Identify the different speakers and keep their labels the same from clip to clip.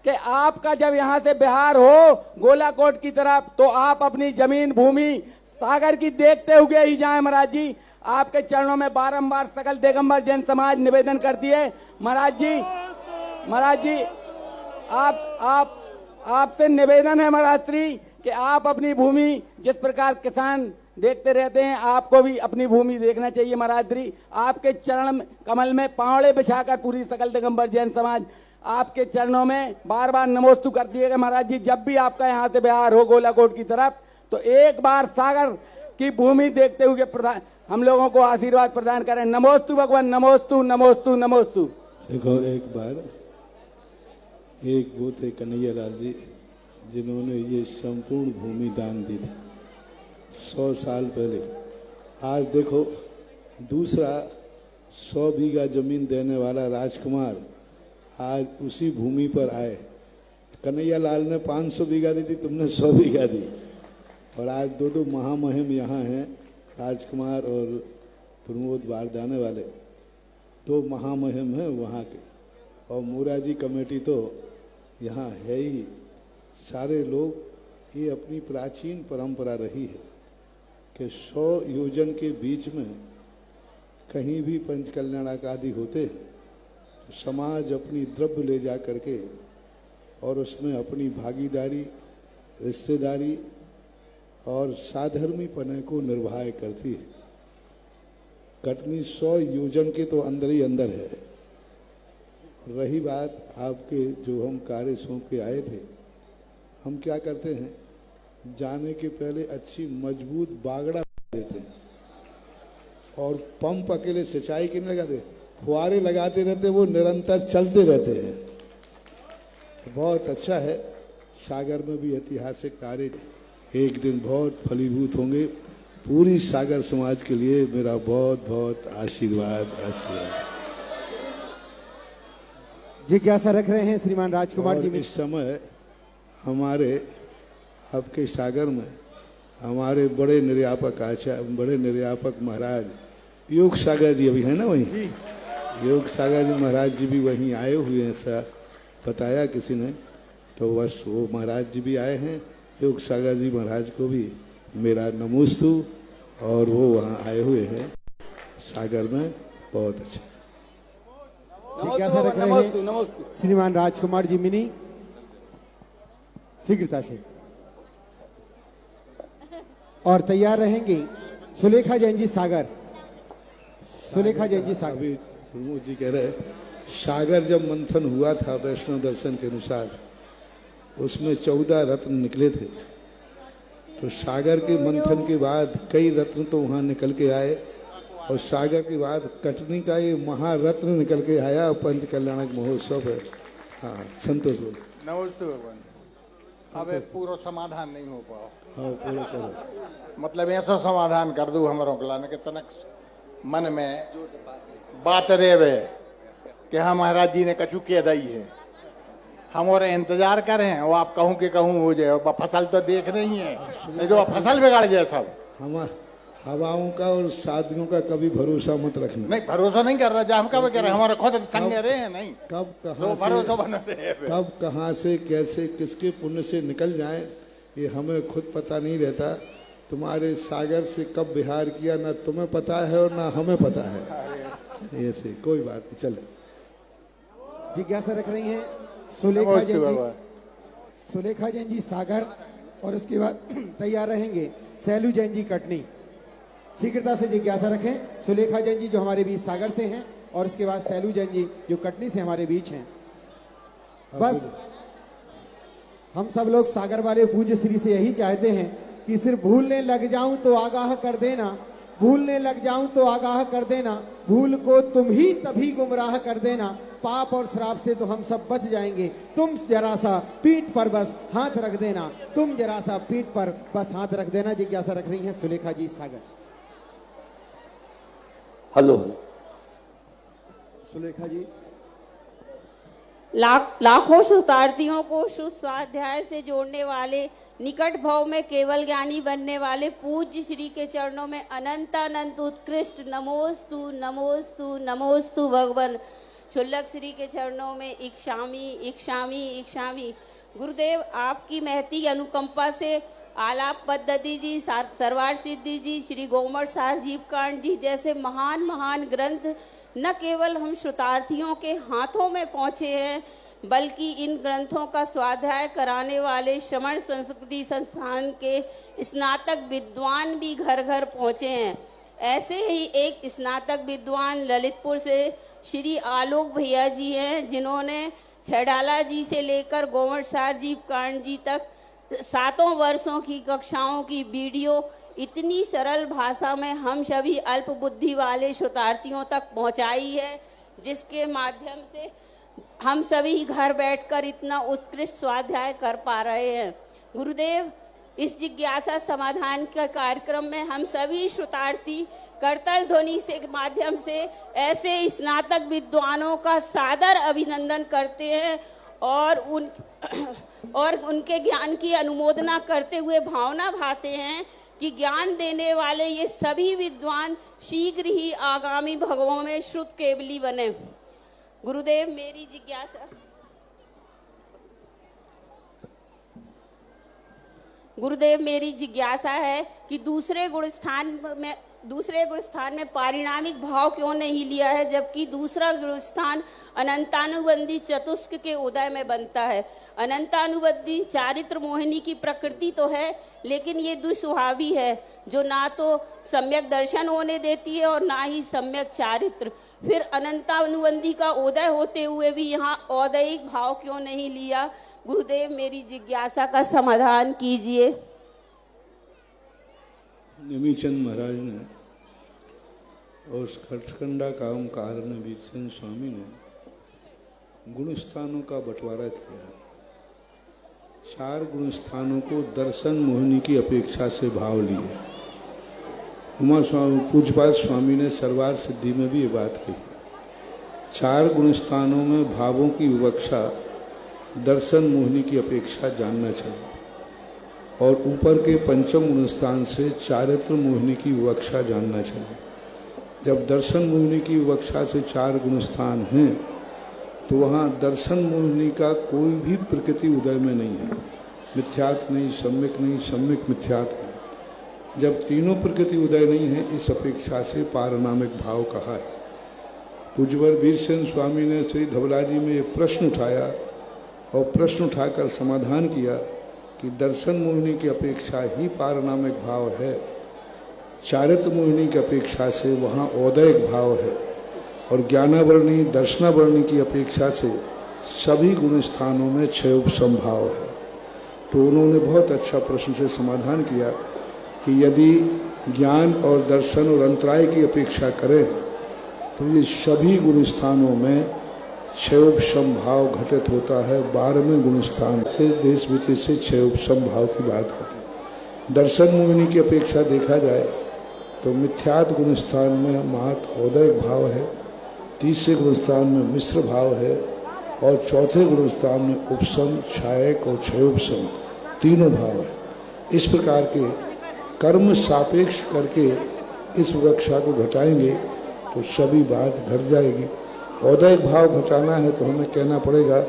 Speaker 1: कि आपका जब यहाँ से बिहार हो गोलाकोट की तरफ तो आप अपनी जमीन भूमि सागर की देखते हुए ही जाएं महाराज जी। आपके चरणों में बारंबार सकल दिगंबर जैन समाज निवेदन करती है महाराज जी। महाराज जी आपसे निवेदन है महाराज श्री कि आप अपनी भूमि जिस प्रकार किसान देखते रहते हैं आपको भी अपनी भूमि देखना चाहिए महाराज श्री। आपके चरण कमल में पावड़े बिछाकर पूरी सकल दिगंबर जैन समाज आपके चरणों में बार बार नमोस्तु करती है महाराज जी। जब भी आपका यहाँ से बिहार हो गोलाकोट की तरफ तो एक बार सागर की भूमि देखते हुए प्रधान हम लोगों को आशीर्वाद प्रदान करें। नमोस्तु भगवान, नमोस्तु नमोस्तु नमोस्तु।
Speaker 2: देखो एक बार एक वो थे कन्हैया लाल जी जिन्होंने ये संपूर्ण भूमि दान दी थी 100 साल पहले। आज देखो दूसरा 100 बीघा जमीन देने वाला राजकुमार आज उसी भूमि पर आए। कन्हैया लाल ने 500 बीघा दी थी, तुमने 100 बीघा दी। और आज दो महामहिम यहाँ हैं, राजकुमार और प्रमोद बारदाने वाले, दो महामहिम हैं वहाँ के। और मोराजी कमेटी तो यहाँ है ही। सारे लोग, ये अपनी प्राचीन परंपरा रही है कि 100 योजन के बीच में कहीं भी पंचकल्याणक आदि होते तो समाज अपनी द्रव्य ले जा करके और उसमें अपनी भागीदारी, रिश्तेदारी और साधर्मी पने को निर्वाह करती है। कटनी 100 योजन के तो अंदर ही अंदर है। रही बात आपके जो हम कार्य सौंप के आए थे, हम क्या करते हैं, जाने के पहले अच्छी मजबूत बागड़ा देते हैं और पंप अकेले सिंचाई के नहीं लगाते, फुहारे लगाते रहते, वो निरंतर चलते रहते हैं। बहुत अच्छा है। सागर में भी ऐतिहासिक कार्य एक दिन बहुत फलीभूत होंगे। पूरी सागर समाज के लिए मेरा बहुत बहुत आशीर्वाद आशीर्वाद।
Speaker 3: जिज्ञासा रख रहे हैं श्रीमान राजकुमार जी।
Speaker 2: इस समय हमारे आपके सागर में हमारे बड़े निर्यापक आचार्य, बड़े निर्यापक महाराज योग सागर जी अभी है ना वहीं, योग सागर जी महाराज जी भी वहीं आए हुए हैं। ऐसा बताया किसी ने, तो बस वो महाराज जी भी आए हैं। योग सागर जी महाराज को भी मेरा नमोस्तु, और वो वहाँ आए हुए हैं सागर में। बहुत अच्छा।
Speaker 3: जिज्ञासा रख रहे हैं श्रीमान राजकुमार जी मिनी, शीघ्रता से। और तैयार रहेंगे सुलेखा जैन जी सागर। सुलेखा जैन जी सागर।
Speaker 2: अभी प्रमोद जी कह रहे सागर जब मंथन हुआ था वैष्णव दर्शन के अनुसार, उसमें 14 रत्न निकले थे। तो सागर के मंथन के बाद कई रत्न तो वहाँ निकल के आए, और सागर के बाद कटनी का ये महारत्न निकल के आया। पंच कल्याणक महोत्सव है। हाँ संतोष बोल।
Speaker 4: नमस्ते भगवान। अब पूरा समाधान नहीं हो पाओ।
Speaker 2: हाँ पूरा करो।
Speaker 4: मतलब ऐसा समाधान कर दू हमारों के लाने के तनक मन में बात रेवे कि हम महाराज जी ने कछु के दई है, हम और इंतजार कर रहे हैं। वो आप कहूँ कि कहूँ हो जाए, फसल तो देख नहीं है, नहीं तो फसल बिगाड़ जाए सब।
Speaker 2: हम हवाओं का और शादियों का कभी भरोसा मत रखना।
Speaker 4: नहीं भरोसा नहीं कर रहा, हम कब कह रहे हैं, हमारे खुद संग रहे हैं। नहीं
Speaker 2: कब कहाँ से,
Speaker 4: भरोसा बना रहे,
Speaker 2: कब कहाँ से कैसे किसके पुण्य से निकल जाए ये हमें खुद पता नहीं रहता। तुम्हारे सागर से कब बिहार किया ना तुम्हें पता है और ना हमें पता है। ऐसे कोई बात नहीं। चले
Speaker 3: जिज्ञासा रख रही हैं सुलेखा जैन जी, सुलेखा जैन जी सागर। और उसके बाद तैयार रहेंगे सैलू जैन जी कटनी। शीघ्रता से जिज्ञासा रखें। सुलेखा जैन जी जो हमारे बीच सागर से हैं, और उसके बाद सैलू जैन जी जो कटनी से हमारे बीच हैं। बस हम सब लोग सागर वाले पूज्य श्री से यही चाहते हैं कि सिर्फ भूलने लग जाऊं तो आगाह कर देना, भूलने लग जाऊं तो आगाह कर देना, भूल को तुम ही तभी गुमराह कर देना, पाप और श्राप से तो हम सब बच जाएंगे। तुम जरा सा पीठ पर बस हाथ रख देना, तुम जरा सा पीठ पर बस हाथ रख देना। जिज्ञासा रख रही हैं सुलेखा जी सागर।
Speaker 5: हेलो
Speaker 3: सुलेखा जी।
Speaker 6: लाखों शतार्थियों को शुद्ध स्वाध्याय से जोड़ने वाले, निकट भाव में केवल ज्ञानी बनने वाले पूज्य श्री के चरणों में अनंत अनंत उत्कृष्ट नमोस्तु नमोस्तु नमोस्तु भगवान। क्षुल्लक श्री के चरणों में इक्षामी इक्षामी इक्षामी। गुरुदेव, आपकी महती अनुकंपा से आलाप पद्धति जी, सरवार सिद्धि जी, श्री गोमर सार जीव कांड जी जैसे महान महान ग्रंथ न केवल हम श्रोतार्थियों के हाथों में पहुँचे हैं, बल्कि इन ग्रंथों का स्वाध्याय कराने वाले श्रवण संस्कृति संस्थान के स्नातक विद्वान भी घर घर पहुँचे हैं। ऐसे ही एक स्नातक विद्वान ललितपुर से श्री आलोक भैया जी हैं, जिन्होंने छेडाला जी से लेकर गोमर सार जीव कांड जी तक 7 वर्षों की कक्षाओं की वीडियो इतनी सरल भाषा में हम सभी अल्प बुद्धि वाले श्रोतार्थियों तक पहुंचाई है, जिसके माध्यम से हम सभी घर बैठकर इतना उत्कृष्ट स्वाध्याय कर पा रहे हैं। गुरुदेव, इस जिज्ञासा समाधान के कार्यक्रम में हम सभी श्रोतार्थी करतल ध्वनि से माध्यम से ऐसे स्नातक विद्वानों का सादर अभिनंदन करते हैं और उनके ज्ञान की अनुमोदना करते हुए भावना भाते हैं कि ज्ञान देने वाले ये सभी विद्वान शीघ्र ही आगामी भगवों में श्रुत केवली बने। गुरुदेव, मेरी जिज्ञासा है कि दूसरे गुण स्थान में पारिणामिक भाव क्यों नहीं लिया है, जबकि दूसरा गुण स्थान अनंतानुबंधी चतुष्क के उदय में बनता है। अनंतानुबंधी चारित्र मोहिनी की प्रकृति तो है, लेकिन ये दुस्वभावी है जो ना तो सम्यक दर्शन होने देती है और ना ही सम्यक चारित्र। फिर अनंतानुबंधी का उदय होते हुए भी यहाँ औदयिक भाव क्यों नहीं लिया? गुरुदेव, मेरी जिज्ञासा का समाधान कीजिए।
Speaker 2: नेमीचंद महाराज ने और खटखंडा काम कारण वीरचंद स्वामी ने गुण स्थानों का बंटवारा किया। 4 गुण स्थानों को दर्शन मोहिनी की अपेक्षा से भाव लिए। उमा स्वामी पूज्यपाद स्वामी ने सरवार सिद्धि में भी ये बात कही। 4 गुण स्थानों में भावों की विवक्षा दर्शन मोहिनी की अपेक्षा जानना चाहिए, और ऊपर के पंचम गुण स्थान से चारित्र मोहिनी की विवक्षा जानना चाहिए। जब दर्शन मोहिनी की विवक्षा से 4 गुण स्थान हैं, तो वहाँ दर्शन मोहिनी का कोई भी प्रकृति उदय में नहीं है। मिथ्यात्व नहीं, सम्यक नहीं, सम्यक मिथ्यात्व नहीं। जब तीनों प्रकृति उदय नहीं है, इस अपेक्षा से पारनामिक भाव कहा है। पूज्यवर वीरचंद स्वामी ने श्री धवला जी में एक प्रश्न उठाया और प्रश्न उठाकर समाधान किया कि दर्शन मोहिनी की अपेक्षा ही पारनामिक भाव है, चारित्र मोहिनी की अपेक्षा से वहाँ औदयिक भाव है, और ज्ञानावर्णी दर्शनावर्णी की अपेक्षा से सभी गुण स्थानों में क्षयोपशम भाव है। तो उन्होंने बहुत अच्छा प्रश्न से समाधान किया कि यदि ज्ञान और दर्शन और अंतराय की अपेक्षा करें तो ये सभी गुण स्थानों में क्षयोपशम भाव घटित होता है। 12वें गुण स्थान से देश विदेश से क्षयोपशम भाव की बात आती है। दर्शन मोहिनी की अपेक्षा देखा जाए तो मिथ्यात्व गुण स्थान में महत औदयिक भाव है, तीसरे गुण स्थान में मिश्र भाव है, और चौथे गुण स्थान में उपशम, छायक और क्षयोपशम तीनों भाव है। इस प्रकार के कर्म सापेक्ष करके इस वृक्षा को घटाएंगे तो सभी बात घट जाएगी। औदयिक भाव घटाना है तो हमें कहना पड़ेगा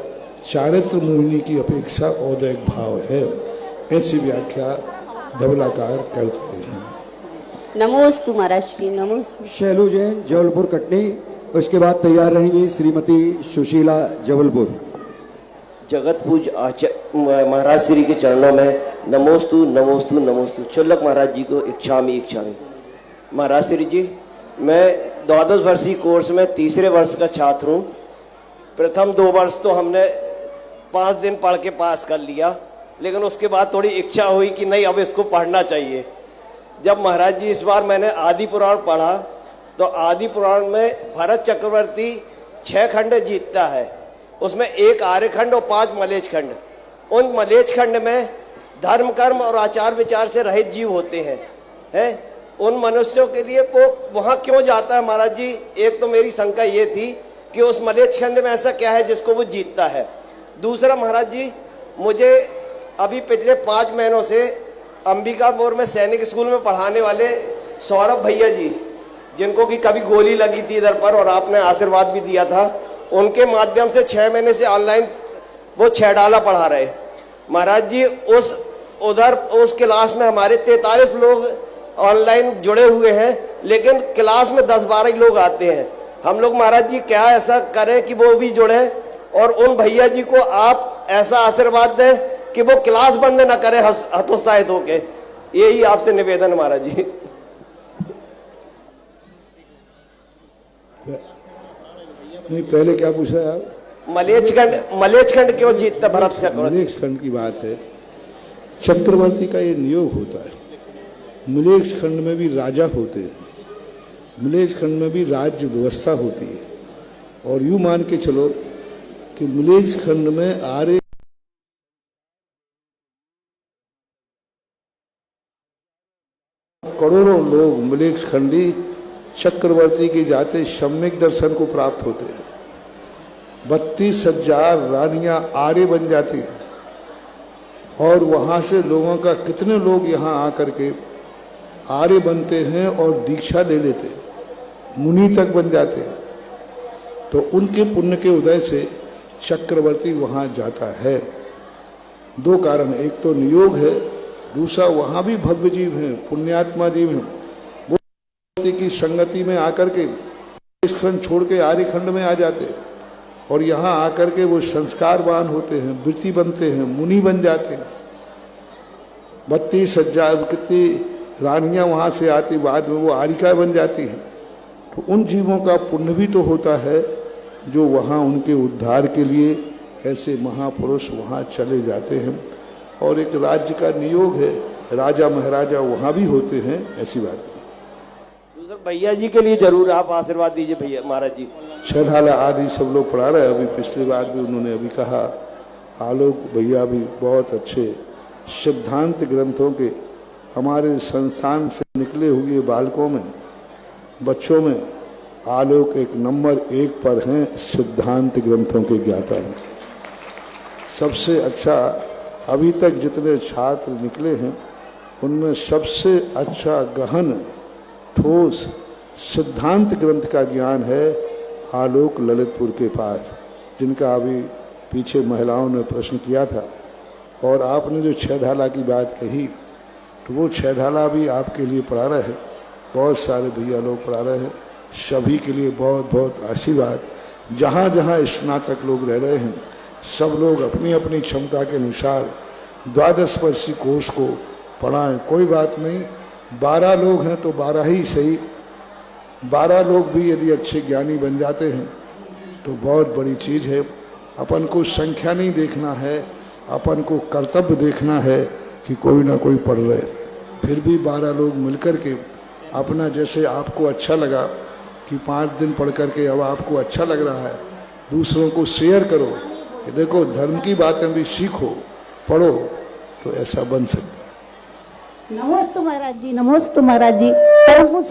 Speaker 2: चारित्र मोहिनी की अपेक्षा औदयिक भाव है। ऐसी व्याख्या धवलाकार करते हैं।
Speaker 6: नमोस्तु महाराज श्री, नमोस्तु।
Speaker 3: शैलू जैन जबलपुर कटनी, उसके बाद तैयार रहेंगी श्रीमती सुशीला जबलपुर।
Speaker 5: जगत पूज महाराज श्री के चरणों में नमोस्तु नमोस्तु नमोस्तु। क्षुल्लक महाराज जी को इच्छामी इच्छामी। महाराज श्री जी, मैं 12 वर्षीय कोर्स में तीसरे वर्ष का छात्र हूँ। प्रथम 2 वर्ष तो हमने 5 दिन पढ़ के पास कर लिया, लेकिन उसके बाद थोड़ी इच्छा हुई कि नहीं, अब इसको पढ़ना चाहिए। जब महाराज जी इस बार मैंने आदि पुराण पढ़ा तो आदि पुराण में भरत चक्रवर्ती 6 खंड जीतता है, उसमें 1 आर्यखंड और 5 मलेच्छ खंड। उन मलेच्छ खंड में धर्म कर्म और आचार विचार से रहित जीव होते हैं। उन मनुष्यों के लिए वो वहाँ क्यों जाता है महाराज जी? एक तो मेरी शंका ये थी कि उस मलेच्छ खंड में ऐसा क्या है जिसको वो जीतता है। दूसरा महाराज जी, मुझे अभी पिछले 5 महीनों से अंबिकापुर में सैनिक स्कूल में पढ़ाने वाले सौरभ भैया जी, जिनको कि कभी गोली लगी थी इधर पर और आपने आशीर्वाद भी दिया था, उनके माध्यम से 6 महीने से ऑनलाइन वो 6 डाला पढ़ा रहे। महाराज जी उस क्लास में हमारे 43 लोग ऑनलाइन जुड़े हुए हैं, लेकिन क्लास में 10-12 ही लोग आते हैं। हम लोग महाराज जी क्या ऐसा करें कि वो भी जुड़े, और उन भैया जी को आप ऐसा आशीर्वाद दें कि वो क्लास बंद ना करें हतोत्साहित होके। यही आपसे निवेदन महाराज जी।
Speaker 2: नहीं, पहले क्या पूछा है आप?
Speaker 5: मलेचखंड क्यों जीतता भरत चक्रवर्ती?
Speaker 2: मलेचखंड की बात है। चक्रवर्ती का ये नियोग होता है। मलेचखंड में भी राजा होते हैं, मलेचखंड में भी राज्य व्यवस्था होती है। और यूं मान के चलो कि मलेचखंड में आर्य करोड़ों लोग मलेचखंडी चक्रवर्ती के जाते सम्यक दर्शन को प्राप्त होते हैं। 32,000 रानियां आर्य बन जाती हैं, और वहां से लोगों का कितने लोग यहाँ आकर के आर्य बनते हैं और दीक्षा ले लेते हैं, मुनि तक बन जाते हैं। तो उनके पुण्य के उदय से चक्रवर्ती वहाँ जाता है। 2 कारण, एक तो नियोग है, दूसरा वहाँ भी भव्य जीव हैं, पुण्यात्मा जीव हैं। वो की संगति में आकर के इस खंड छोड़ के आर्यखंड में आ जाते हैं, और यहाँ आकर के वो संस्कारवान होते हैं, वृत्ति बनते हैं, मुनि बन जाते हैं। 32,000 कितनी रानियां वहाँ से आती, बाद में वो आरिका बन जाती हैं। तो उन जीवों का पुण्य भी तो होता है जो वहाँ उनके उद्धार के लिए ऐसे महापुरुष वहाँ चले जाते हैं। और एक राज्य का नियोग है, राजा महाराजा वहाँ भी होते हैं, ऐसी बात नहीं।
Speaker 5: दूसरा भैया जी के लिए जरूर आप आशीर्वाद दीजिए भैया महाराज जी।
Speaker 2: छठाला आदि सब लोग पढ़ा रहे हैं। अभी पिछली बार भी उन्होंने अभी कहा, आलोक भैया भी बहुत अच्छे सिद्धांत ग्रंथों के हमारे संस्थान से निकले हुए बालकों में, बच्चों में आलोक एक नंबर 1 पर हैं सिद्धांत ग्रंथों के ज्ञाता में। सबसे अच्छा अभी तक जितने छात्र निकले हैं उनमें सबसे अच्छा गहन ठोस सिद्धांत ग्रंथ का ज्ञान है आलोक ललितपुर के पास, जिनका अभी पीछे महिलाओं ने प्रश्न किया था। और आपने जो 6 ढाला की बात कही, तो वो 6 ढाला भी आपके लिए पढ़ा रहे हैं, बहुत सारे भैया लोग पढ़ा रहे हैं। सभी के लिए बहुत बहुत आशीर्वाद। जहाँ जहाँ स्नातक लोग रह रहे हैं, सब लोग अपनी अपनी क्षमता के अनुसार 12 वर्षीय कोर्स को पढ़ाएं। कोई बात नहीं, 12 लोग हैं तो 12 ही सही। 12 लोग भी यदि अच्छे ज्ञानी बन जाते हैं तो बहुत बड़ी चीज़ है। अपन को संख्या नहीं देखना है, अपन को कर्तव्य देखना है कि कोई ना कोई पढ़ रहे। फिर भी 12 लोग मिलकर के अपना, जैसे आपको अच्छा लगा कि 5 दिन पढ़ करके अब आपको अच्छा लग रहा है, दूसरों को शेयर करो कि देखो धर्म की बातें भी सीखो, पढ़ो, तो ऐसा बन सकता है।
Speaker 7: नमोस्तु महाराज जी, नमोस्तु महाराज जी। परम पूज्य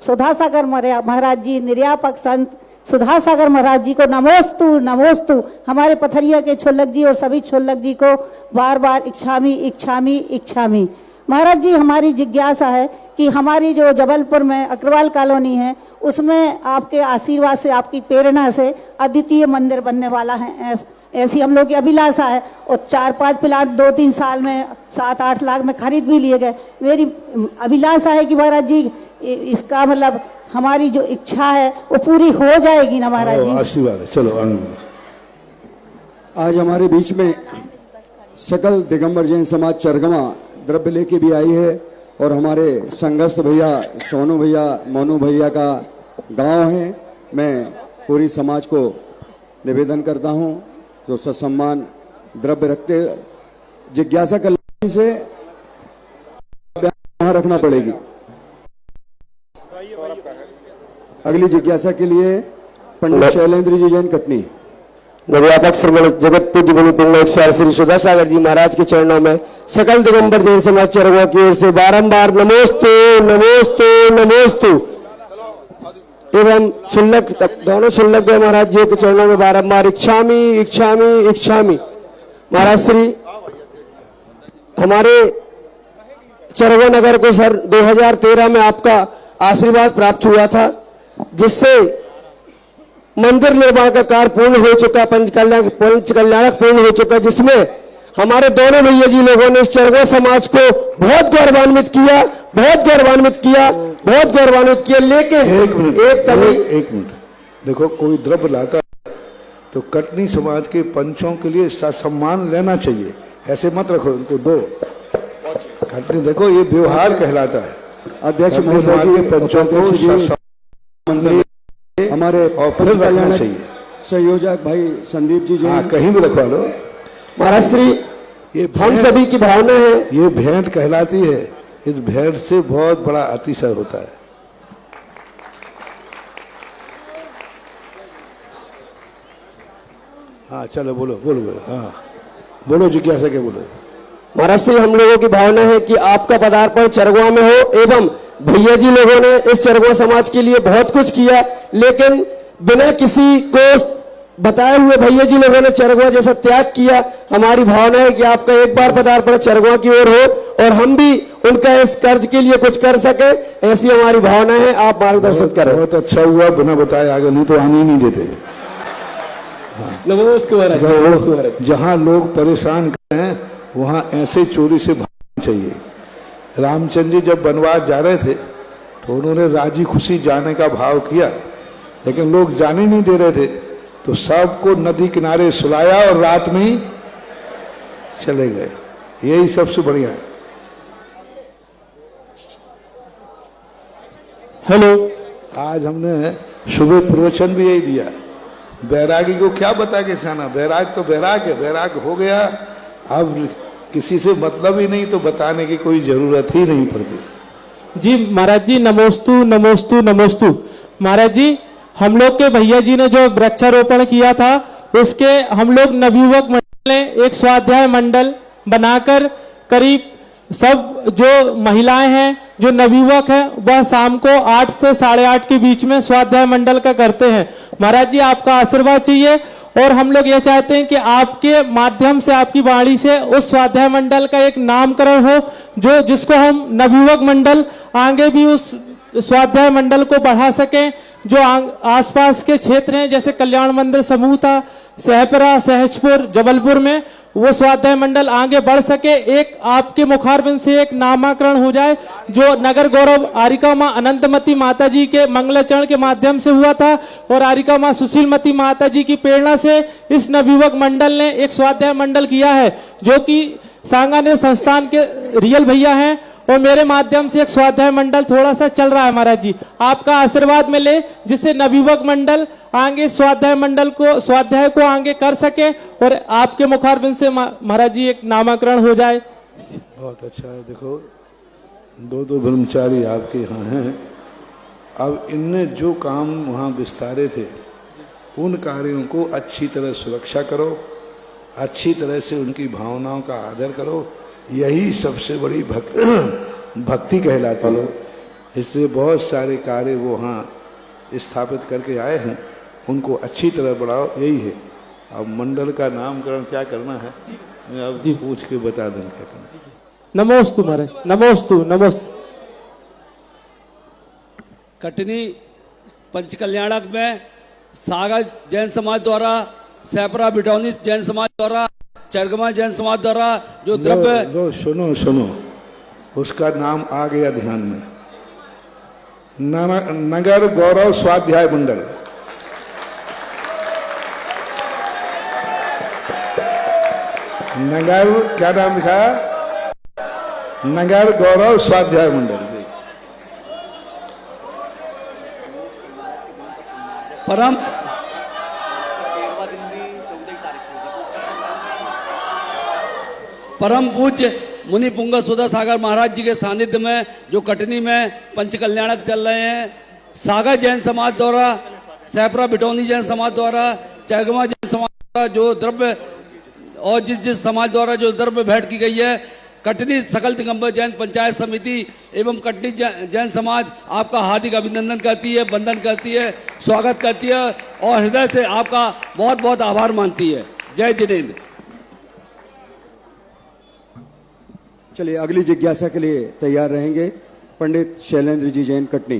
Speaker 7: सुधा सागर महाराज जी, निर्यापक संत सुधा सागर महाराज जी को नमोस्तु नमोस्तु। हमारे पथरिया के छोलक जी और सभी छोलक जी को बार बार इच्छामी इच्छामी इच्छामी। महाराज जी, हमारी जिज्ञासा है कि हमारी जो जबलपुर में अग्रवाल कॉलोनी है, उसमें आपके आशीर्वाद से, आपकी प्रेरणा से अद्वितीय मंदिर बनने वाला है, ऐसी हम लोग की अभिलाषा है। और 4-5 प्लाट 2-3 साल में 7-8 लाख में खरीद भी लिए गए। मेरी अभिलाषा है कि महाराज जी इसका मतलब हमारी जो इच्छा है वो पूरी हो जाएगी ना महाराज जी?
Speaker 2: आशीर्वाद है। चलो आनंद।
Speaker 8: आज हमारे बीच में सकल दिगंबर जैन समाज चरगमा द्रव्य लेके भी आई है, और हमारे संगस्थ भैया सोनू भैया, मोनू भैया का गांव है। मैं पूरी समाज को निवेदन करता हूं जो सत्सम्मान द्रव्य रखते, जिज्ञासा कल्याण से वहां रखना पड़ेगी। अगली जिज्ञासा के लिए पंडित शैलेंद्र जी जैन कटनी।
Speaker 5: निर्यापक श्रीमन जगत पूज्य भूमि श्री सुधा सागर जी महाराज के चरणों में सकल दिगंबर जैन समाज चरगमा की ओर से बारंबार नमोस्तु नमोस्तु नमोस्तु। एवं शुल्लक, दोनों शुल्लक देव महाराज जी के चरणों में बारंबार इच्छामी इच्छामी इच्छामी। महाराज श्री हमारे चरगो नगर को सर 2013 में आपका आशीर्वाद प्राप्त हुआ था, जिससे
Speaker 9: मंदिर निर्माण का कार्य पूर्ण हो चुका, पंचकल्याणक पूर्ण हो चुका, जिसमें हमारे दोनों भैया जी लोगों ने इस चरगो समाज को बहुत गौरवान्वित किया, बहुत गौरवान्वित किया, बहुत गौरवान्वित किया। लेकिन
Speaker 2: एक मिनट देखो, कोई द्रव्य लाता है तो कटनी समाज के पंचों के लिए सम्मान लेना चाहिए, ऐसे मत रखो, उनको दो। कटनी देखो, ये व्यवहार कहलाता है।
Speaker 8: अध्यक्ष
Speaker 2: महोदय के पंचों को
Speaker 8: हमारे
Speaker 2: और फिर रखना चाहिए।
Speaker 8: संयोजक भाई संदीप जी
Speaker 2: हाँ, कहीं भी रखवा लो।
Speaker 9: महाराज श्री,
Speaker 2: ये
Speaker 9: हम सभी की भावना है,
Speaker 2: ये भेंट कहलाती है। इस भेंट से बहुत बड़ा अतिशय होता है। हाँ चलो, बोलो बोलो बोलो, हाँ बोलो जिज्ञासा के बोलो।
Speaker 9: महाराज श्री, हम लोगों की भावना है कि आपका पदार्पण चरगुआ में हो, एवं भैया जी लोगों ने इस चरगुआ समाज के लिए बहुत कुछ किया, लेकिन बिना किसी को बताए हुए भैया जी लोगों ने चरगुआ जैसा त्याग किया। हमारी भावना है कि आपका एक बार पदार्पण चरगुआ की ओर हो और हम भी उनका इस कर्ज के लिए कुछ कर सके, ऐसी हमारी भावना है। आप मार्गदर्शन करें।
Speaker 2: बहुत अच्छा हुआ, बिना बताए आगे, नहीं तो आने ही नहीं देते।
Speaker 9: नमस्कार।
Speaker 2: जहाँ लोग परेशान हैं वहाँ ऐसे चोरी से भागना चाहिए। रामचंद्र जी जब वनवास जा रहे थे तो उन्होंने राजी खुशी जाने का भाव किया, लेकिन लोग जाने नहीं दे रहे थे, तो सबको नदी किनारे सुलाया और रात में ही चले गए। यही सबसे बढ़िया है।
Speaker 10: हेलो,
Speaker 2: आज हमने सुबह प्रवचन भी यही दिया, बैरागी को क्या बता के जाना, बैराग तो बैराग है, बैराग हो गया, अब किसी से मतलब ही नहीं, तो बताने की कोई जरूरत ही नहीं पड़ती।
Speaker 10: जी महाराज जी, नमोस्तु नमोस्तु नमोस्तु। महाराज जी, हम लोग के भैया जी ने जो वृक्षारोपण किया था, उसके हम लोग नवयुवक मंडल ने एक स्वाध्याय मंडल बनाकर करीब सब जो महिलाएं हैं, जो नवयुवक हैं, वह शाम को 8 से 8:30 के बीच में स्वाध्याय मंडल का करते हैं। महाराज जी, आपका आशीर्वाद चाहिए और हम लोग ये चाहते हैं कि आपके माध्यम से, आपकी वाणी से उस स्वाध्याय मंडल का एक नामकरण हो, जो जिसको हम नवयुवक मंडल आगे भी उस स्वाध्याय मंडल को बढ़ा सकें। जो आसपास के क्षेत्र हैं, जैसे कल्याण मंदिर समूह था, सहपरा, सहजपुर, जबलपुर में, वो स्वाध्याय मंडल आगे बढ़ सके। एक आपके मुखारबिंद से एक नामकरण हो जाए, जो नगर गौरव आरिका माँ अनंतमती माता जी के मंगलाचरण के माध्यम से हुआ था, और आरिका माँ सुशीलमती माता जी की प्रेरणा से इस नवयुवक मंडल ने एक स्वाध्याय मंडल किया है, जो कि सांगानेर संस्थान के रियल भैया हैं, और मेरे माध्यम से एक स्वाध्याय मंडल थोड़ा सा चल रहा है। महाराज जी, आपका आशीर्वाद मिले, जिससे नवयुवक मंडल आगे स्वाध्याय को आगे कर सके, और आपके मुखारबिंद से महाराज जी एक नामकरण हो जाए।
Speaker 2: बहुत अच्छा है। देखो, दो ब्रह्मचारी आपके यहाँ हैं, अब इनने जो काम वहाँ विस्तारे थे, उन कार्यों को अच्छी तरह सुरक्षा करो, अच्छी तरह से उनकी भावनाओं का आदर करो। यही सबसे बड़ी भक्ति कहलाती है। इसलिए बहुत सारे कार्य वो वहाँ स्थापित करके आए हैं, उनको अच्छी तरह बढ़ाओ, यही है। अब मंडल का नामकरण क्या करना है, मैं अब पूछ के बता दूं क्या करना।
Speaker 10: नमोस्तु महाराज, नमोस्तु नमोस्तु।
Speaker 11: कटनी पंचकल्याणक में सागर जैन समाज द्वारा, सहपरा बिटौनी जैन समाज द्वारा, चरगमा जैन समाज द्वारा जो द्रव्य
Speaker 2: सुनो, उसका नाम आ गया ध्यान में, नगर गौरव स्वाध्याय मंडल। नगर क्या नाम लिखा, नगर गौरव स्वाध्याय मंडल।
Speaker 11: परम पूज्य मुनि पुंगा सुधा सागर महाराज जी के सानिध्य में जो कटनी में पंचकल्याणक चल रहे हैं, सागर जैन समाज द्वारा, सहपरा बिटौनी जैन समाज द्वारा, चरगमा जैन समाज द्वारा जो द्रव्य, और जिस समाज द्वारा जो द्रव्य भेंट की गई है, कटनी सकल दिगंबर जैन पंचायत समिति एवं कटनी जैन समाज आपका हार्दिक अभिनंदन करती है, वंदन करती है, स्वागत करती है और हृदय से आपका बहुत बहुत आभार मानती है। जय जिनेन्द्र।
Speaker 8: चलिए, अगली जिज्ञासा के लिए तैयार रहेंगे पंडित शैलेंद्र जी जैन, कटनी।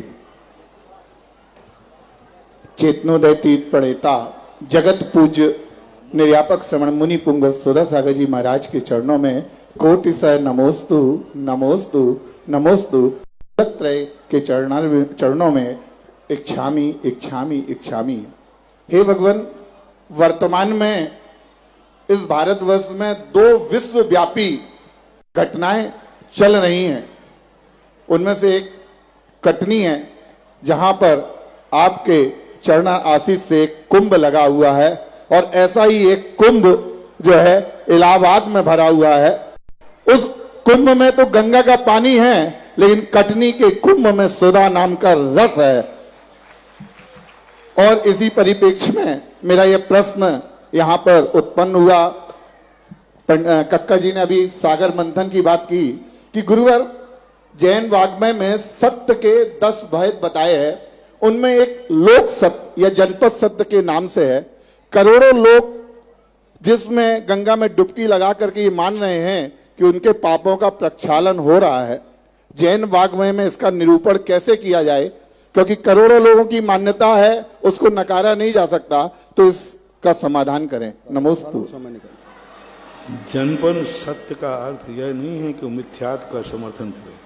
Speaker 4: चेतनोदय तीर्थ प्रणेता जगत पूज्य निर्यापक श्रवण मुनि पुंग सुधा सागर जी महाराज के चरणों में कोटि सह नमोस्तु नमोस्तु नमोस्तु। त्रय के चरणों में इच्छामी इच्छामी इच्छामी। हे भगवान, वर्तमान में इस भारतवर्ष में 2 विश्वव्यापी घटनाएं चल रही हैं। उनमें से एक कटनी है, जहां पर आपके चरण आशीष से एक कुंभ लगा हुआ है, और ऐसा ही एक कुंभ जो है इलाहाबाद में भरा हुआ है। उस कुंभ में तो गंगा का पानी है, लेकिन कटनी के कुंभ में सुधा नाम का रस है। और इसी परिप्रेक्ष्य में मेरा यह प्रश्न यहां पर उत्पन्न हुआ। कक्का जी ने अभी सागर मंथन की बात की कि गुरुवर, जैन वाग्मय में सत्य के 10 भेद बताए हैं। उनमें एक लोक सत्य या जनपद सत्य के नाम से है। करोड़ों लोग जिसमें गंगा में डुबकी लगा करके ये मान रहे हैं कि उनके पापों का प्रक्षालन हो रहा है। जैन वाग्मय में इसका निरूपण कैसे किया जाए, क्योंकि करोड़ों लोगों की मान्यता है, उसको नकारा नहीं जा सकता, तो इसका समाधान करें। नमोस्तु।
Speaker 2: जनपद सत्य का अर्थ यह नहीं है कि मिथ्यात्व का समर्थन करे।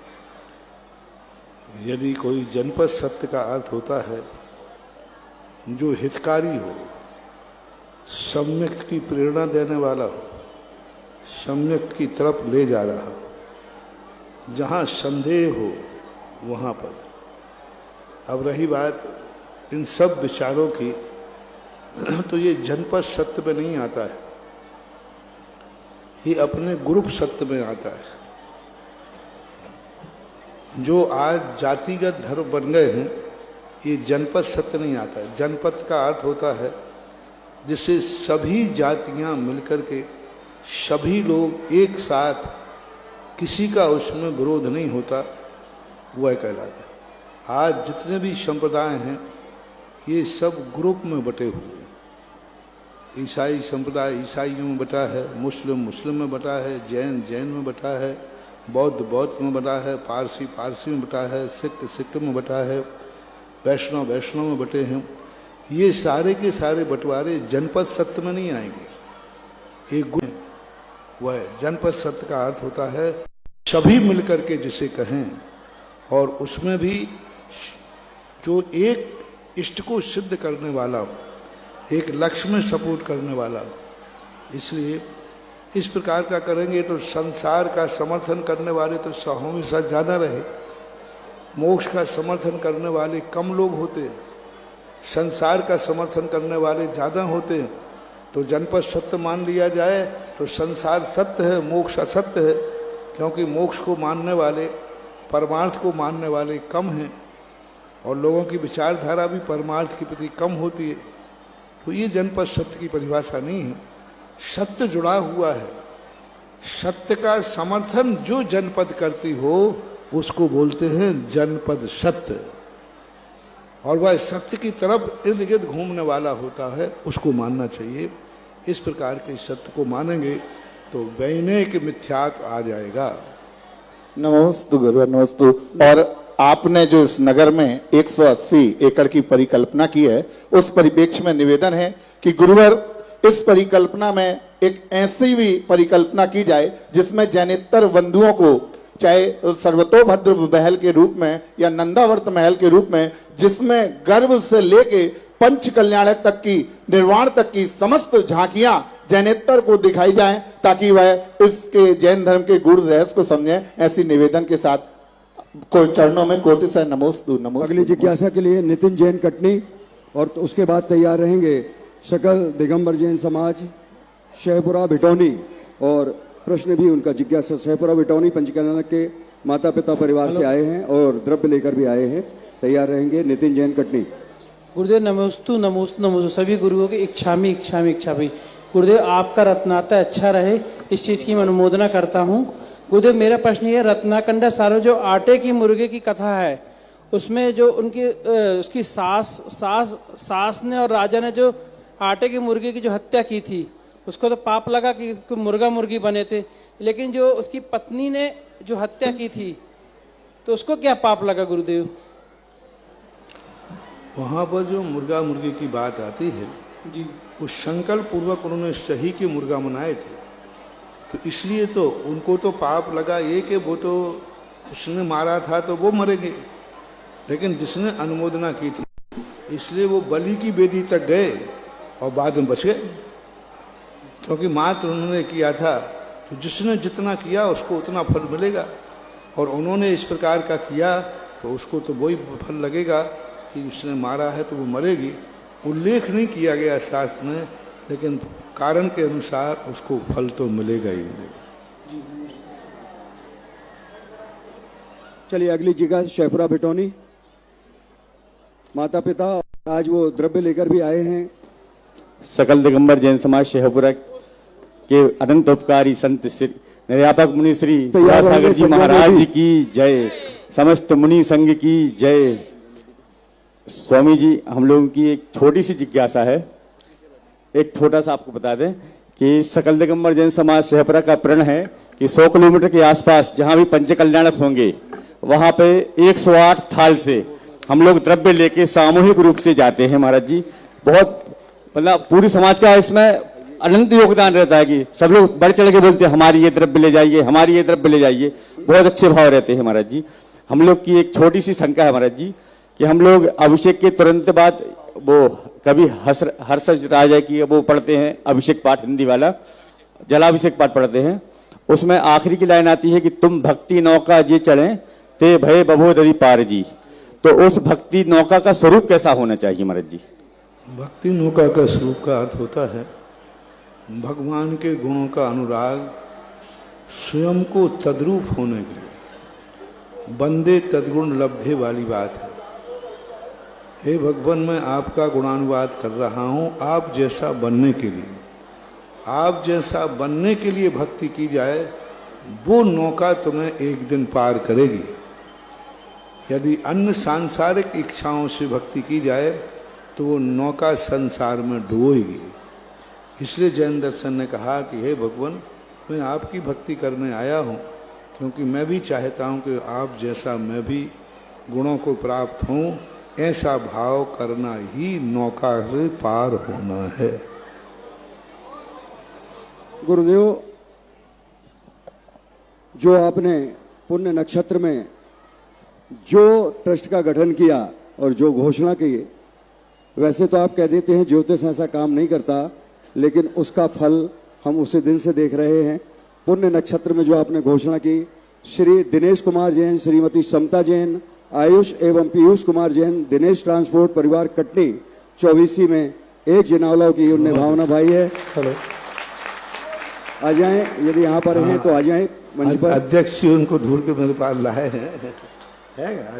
Speaker 2: यदि कोई जनपद सत्य का अर्थ होता है जो हितकारी हो, सम्यक की प्रेरणा देने वाला हो, सम्यक की तरफ ले जा रहा हो, जहाँ संदेह हो वहाँ पर। अब रही बात इन सब विचारों की, तो ये जनपद सत्य में नहीं आता है, ये अपने ग्रुप सत्य में आता है। जो आज जातिगत धर्म बन गए हैं, ये जनपद सत्य नहीं आता है। जनपद का अर्थ होता है जिससे सभी जातियां मिलकर के सभी लोग एक साथ, किसी का उसमें विरोध नहीं होता, वह कहलाता है। आज जितने भी संप्रदाय हैं ये सब ग्रुप में बटे हुए हैं। ईसाई संप्रदाय ईसाइयों में बटा है, मुस्लिम मुस्लिम में बटा है, जैन जैन में बटा है, बौद्ध बौद्ध में बटा है, पारसी पारसी में बटा है, सिख सिख में बटा है, वैष्णव वैष्णव में बटे हैं। ये सारे के सारे बंटवारे जनपद सत्य में नहीं आएंगे। एक गुण वह जनपद सत्य का अर्थ होता है सभी मिलकर के जिसे कहें, और उसमें भी जो एक इष्ट को सिद्ध करने वाला हो, एक लक्ष्य में सपोर्ट करने वाला हो। इसलिए इस प्रकार का करेंगे तो संसार का समर्थन करने वाले तो हमेशा ज़्यादा रहे, मोक्ष का समर्थन करने वाले कम लोग होते, संसार का समर्थन करने वाले ज़्यादा होते। तो जनपद सत्य मान लिया जाए तो संसार सत्य है, मोक्ष असत्य है, क्योंकि मोक्ष को मानने वाले, परमार्थ को मानने वाले कम हैं, और लोगों की विचारधारा भी परमार्थ के प्रति कम होती है। तो ये जनपद सत्य की परिभाषा नहीं है। सत्य जुड़ा हुआ है, सत्य का समर्थन जो जनपद करती हो उसको बोलते हैं जनपद सत्य, और वह सत्य की तरफ इर्द गिर्द घूमने वाला होता है, उसको मानना चाहिए। इस प्रकार के सत्य को मानेंगे तो वैनिक मिथ्यात्व आ जाएगा।
Speaker 4: नमोस्तु गुरुवर नमोस्तु। और आपने जो इस नगर में 180 एकड़ की परिकल्पना की है, उस परिप्रेक्ष्य में निवेदन है कि गुरुवर इस परिकल्पना में एक ऐसी भी परिकल्पना की जाए जिसमें जैनेतर बंधुओं को, चाहे सर्वतोभद्र महल के रूप में या नंदावर्त महल के रूप में, जिसमें गर्भ से लेके पंच कल्याण तक की, निर्वाण तक की समस्त झांकियां जैनेतर को दिखाई जाएं, ताकि वह इसके जैन धर्म के गूढ़ रहस्य को समझें। ऐसी निवेदन के साथ चरणों में कोटि से नमोस्तु नमोस्तु।
Speaker 8: अगली जिज्ञासा के लिए नितिन जैन कटनी, और तो उसके बाद तैयार रहेंगे सकल दिगंबर जैन समाज शहपुरा भिटौनी, और प्रश्न भी उनका जिज्ञासा शहपुरा भिटौनी पंचकल्याण के माता पिता परिवार से आए हैं और द्रव्य लेकर भी आए हैं। तैयार रहेंगे नितिन जैन कटनी।
Speaker 10: गुरुदेव नमोस्तु नमोस्तु नमोस्तु। सभी गुरुओं की इच्छामी इच्छामी इच्छामी। गुरुदेव आपका रत्नाता अच्छा रहे, इस चीज़ की मैं अनुमोदना करता हूँ। गुरुदेव मेरा प्रश्न ये, रत्नाकंडा सारो जो आटे की मुर्गे की कथा है, उसमें जो उनकी उसकी सास ने और राजा ने जो आटे की मुर्गे की जो हत्या की थी, उसको तो पाप लगा कि मुर्गा मुर्गी बने थे, लेकिन जो उसकी पत्नी ने जो हत्या की थी तो उसको क्या पाप लगा गुरुदेव?
Speaker 2: वहाँ पर जो मुर्गा मुर्गी की बात आती है
Speaker 10: जी
Speaker 2: वो संकल्प पूर्वक उन्होंने सही के मुर्गा बनाए थे, तो इसलिए तो उनको तो पाप लगा ये कि वो तो उसने मारा था तो वो मरेंगे, लेकिन जिसने अनुमोदना की थी इसलिए वो बलि की वेदी तक गए और बाद में बच गए, क्योंकि मात्र उन्होंने किया था। तो जिसने जितना किया उसको उतना फल मिलेगा, और उन्होंने इस प्रकार का किया तो उसको तो वही फल लगेगा कि उसने मारा है तो वो मरेगी। उल्लेख नहीं किया गया शास्त्र में, लेकिन कारण के अनुसार उसको फल तो मिलेगा ही मिलेगा।
Speaker 8: चलिए अगली जगह शेफरा बिटौनी, माता पिता आज वो द्रव्य लेकर भी आए हैं।
Speaker 12: सकल दिगंबर जैन समाज शेखपुरा के अनंत उपकारी संत श्री निर्यापक मुनि श्री सुधासागर जी महाराज जी की जय, समस्त मुनि संघ की जय। स्वामी जी, हम लोगों की एक छोटी सी जिज्ञासा है, एक छोटा सा आपको बता दें कि सकल दिगंबर जैन समाज शेखपुरा का प्रण है कि 100 किलोमीटर के आसपास जहां भी पंच कल्याणक होंगे वहां पे 108 थाल से हम लोग द्रव्य लेके सामूहिक रूप से जाते हैं महाराज जी। बहुत मतलब पूरी समाज का इसमें अनंत योगदान रहता है कि सब लोग बढ़ चढ़ के बोलते हैं हमारी ये द्रव्य ले जाइए, हमारी ये द्रव्य ले जाइए, बहुत अच्छे भाव रहते हैं महाराज जी। हम लोग की एक छोटी सी शंका है महाराज जी कि हम लोग अभिषेक के तुरंत बाद वो कभी हर्षज राजा की वो पढ़ते हैं अभिषेक पाठ, हिंदी वाला जलाभिषेक पाठ पढ़ते हैं, उसमें आखिरी की लाइन आती है कि तुम भक्ति नौका जे चढ़े ते भय बभोदरी पार जी। तो उस भक्ति नौका का स्वरूप कैसा होना चाहिए महाराज जी?
Speaker 2: भक्ति नौका का स्वरूप का अर्थ होता है भगवान के गुणों का अनुराग, स्वयं को तद्रूप होने के लिए, बंदे तद्गुण लब्धे वाली बात है। हे भगवान, मैं आपका गुणानुवाद कर रहा हूँ आप जैसा बनने के लिए। आप जैसा बनने के लिए भक्ति की जाए वो नौका तुम्हें एक दिन पार करेगी। यदि अन्य सांसारिक इच्छाओं से भक्ति की जाए तो वो नौका संसार में डुबोएगी। इसलिए जैन दर्शन ने कहा कि हे भगवान, मैं आपकी भक्ति करने आया हूँ, क्योंकि मैं भी चाहता हूँ कि आप जैसा मैं भी गुणों को प्राप्त हूँ, ऐसा भाव करना ही नौका से पार होना है।
Speaker 8: गुरुदेव, जो आपने पुण्य नक्षत्र में जो ट्रस्ट का गठन किया और जो घोषणा की, वैसे तो आप कह देते हैं ज्योतिष ऐसा काम नहीं करता, लेकिन उसका फल हम उसी दिन से देख रहे हैं। पुण्य नक्षत्र में जो आपने घोषणा की, श्री दिनेश कुमार जैन, श्रीमती समता जैन, आयुष एवं पीयूष कुमार जैन, दिनेश ट्रांसपोर्ट परिवार कटनी 24 में एक जनावलाओं की उनने भावना भाई है। हेलो, आ जाएं, यदि यहाँ पर हैं तो आ जाएं मंच पर।
Speaker 2: अध्यक्ष उनको ढूंढ के मेरे पास लाए हैं।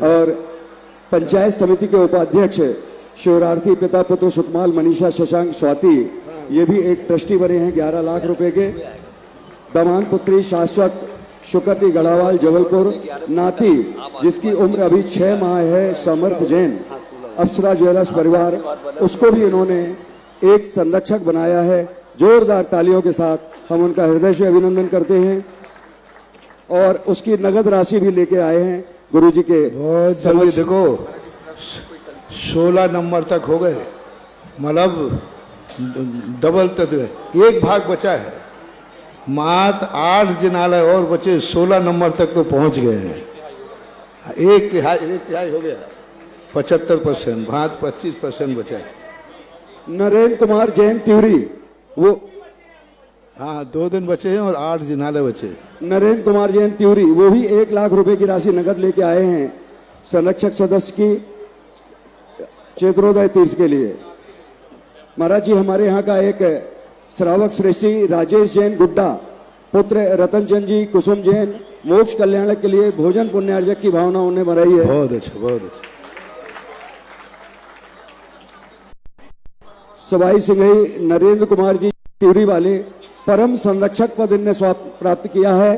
Speaker 8: और पंचायत समिति के उपाध्यक्ष शिवरार्थी पिता पुत्र सुकमाल मनीषा शशांक स्वाति, ये भी एक ट्रस्टी बने हैं 11 लाख रुपए के। दमान पुत्री शाश्वत शुकती गढ़ावाल जबलपुर, नाती जिसकी उम्र अभी 6 माह है समर्थ जैन, अप्सरा ज्वेलर्स परिवार, उसको भी इन्होंने एक संरक्षक बनाया है। जोरदार तालियों के साथ हम उनका हृदय से अभिनंदन करते हैं। और उसकी नगद राशि भी लेके आए हैं गुरुजी के।
Speaker 2: बहुत जल्दी देखो, 16 नंबर तक हो गए, मतलब डबल तक एक भाग बचा है, मात्र 8 जिनालय और बचे, 16 नंबर तक तो पहुंच गए हैं। एक तिहाई हो गया, 75%, भाग 25% बचा है।
Speaker 8: नरेंद्र कुमार जैन त्यूरी, वो
Speaker 2: हाँ 2 दिन बचे हैं और 8 जिनालय बचे।
Speaker 8: नरेंद्र कुमार जैन त्यूरी, वो भी 1 लाख रुपए की राशि नगद लेके आए हैं संरक्षक सदस्य की चेत्रोदय तीर्थ के लिए। महाराज जी, हमारे यहाँ का एक श्रावक श्रेष्ठी राजेश जैन गुड्डा, पुत्र रतन चंद जी कुसुम जैन, मोक्ष कल्याण के लिए भोजन पुण्यार्जक की भावना उन्हें बनाई है।
Speaker 2: बहुत अच्छा, बहुत अच्छा।
Speaker 8: सवाई सिंघई नरेंद्र कुमार जी त्यूरी वाले, परम संरक्षक पद इनने प्राप्त किया है।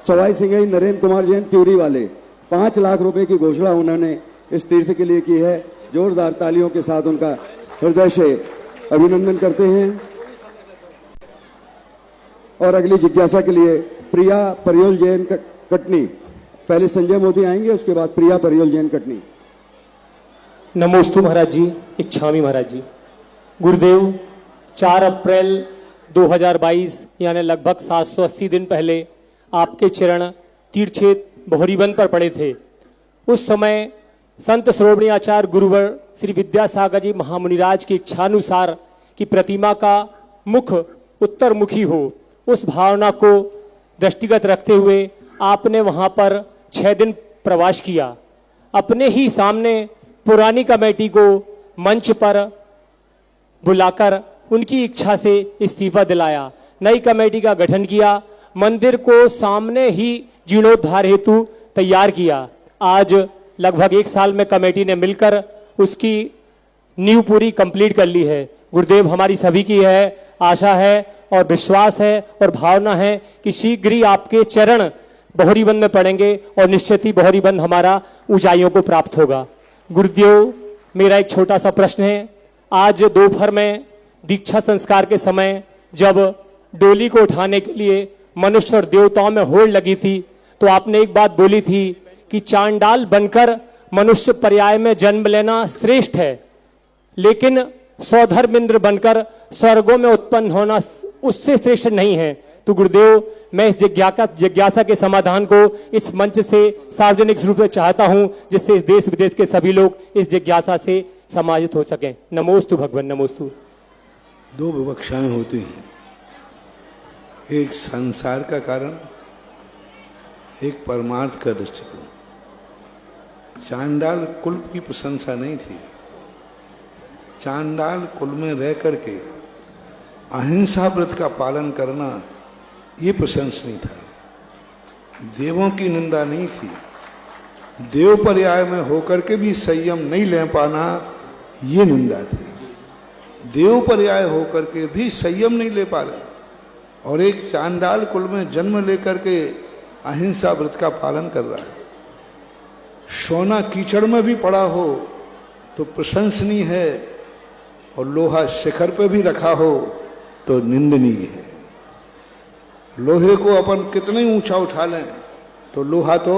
Speaker 8: सवाई सिंघई नरेंद्र कुमार जैन त्यूरी वाले 5 लाख रुपए की घोषणा उन्होंने इस तीर्थ के लिए की है। जोरदार तालियों के साथ उनका हृदय से अभिनंदन करते हैं। और अगली जिज्ञासा के लिए प्रिया परियोल जैन कटनी, पहले संजय मोदी आएंगे, उसके बाद प्रिया परियोल जैन कटनी।
Speaker 10: नमोस्तु महाराज जी, इच्छामी महाराज जी। गुरुदेव 4 अप्रैल 2022 यानी लगभग 780 दिन पहले आपके चरण तीर्थक्षेत्र बोहरीबंद पर पड़े थे। उस समय संत श्रोमणी आचार्य गुरुवर श्री विद्यासागर जी महामुनिराज की इच्छानुसार की प्रतिमा का मुख उत्तरमुखी हो, उस भावना को दृष्टिगत रखते हुए आपने वहां पर 6 दिन प्रवास किया। अपने ही सामने पुरानी कमेटी को मंच पर बुलाकर उनकी इच्छा से इस्तीफा दिलाया, नई कमेटी का गठन किया, मंदिर को सामने ही जीर्णोद्धार हेतु तैयार किया। आज लगभग 1 साल में कमेटी ने मिलकर उसकी नींव पूरी कंप्लीट कर ली है। गुरुदेव, हमारी सभी की है आशा है और विश्वास है और भावना है कि शीघ्र ही आपके चरण बोहरीबंद में पड़ेंगे और निश्चित ही बोहरीबंद हमारा ऊंचाइयों को प्राप्त होगा। गुरुदेव, मेरा एक छोटा सा प्रश्न है। आज दोपहर में दीक्षा संस्कार के समय जब डोली को उठाने के लिए मनुष्य और देवताओं में होड़ लगी थी, तो आपने एक बात बोली थी कि चांडाल बनकर मनुष्य पर्याय में जन्म लेना श्रेष्ठ है, लेकिन स्वधर्मेंद्र बनकर स्वर्गों में उत्पन्न होना उससे श्रेष्ठ नहीं है। तो गुरुदेव, मैं इस जिज्ञासा के समाधान को इस मंच से सार्वजनिक रूप से चाहता हूं, जिससे इस देश विदेश के सभी लोग इस जिज्ञासा से समाहित हो सकें। नमोस्तु भगवान, नमोस्तु।
Speaker 2: 2 विवक्षाएं होती हैं, एक संसार का कारण, एक परमार्थ का दृष्टिकोण। चांडाल कुल की प्रशंसा नहीं थी। चांडाल कुल में रह करके अहिंसा व्रत का पालन करना ये प्रशंसनीय था। देवों की निंदा नहीं थी। देव पर्याय में होकर के भी संयम नहीं ले पाना ये निंदा थी। देव पर्याय होकर के भी संयम नहीं ले पा रहे और एक चांडाल कुल में जन्म लेकर के अहिंसा व्रत का पालन कर रहा है। सोना कीचड़ में भी पड़ा हो तो प्रशंसनीय है और लोहा शिखर पे भी रखा हो तो निंदनीय है। लोहे को अपन कितने ऊंचा उठा लें तो लोहा तो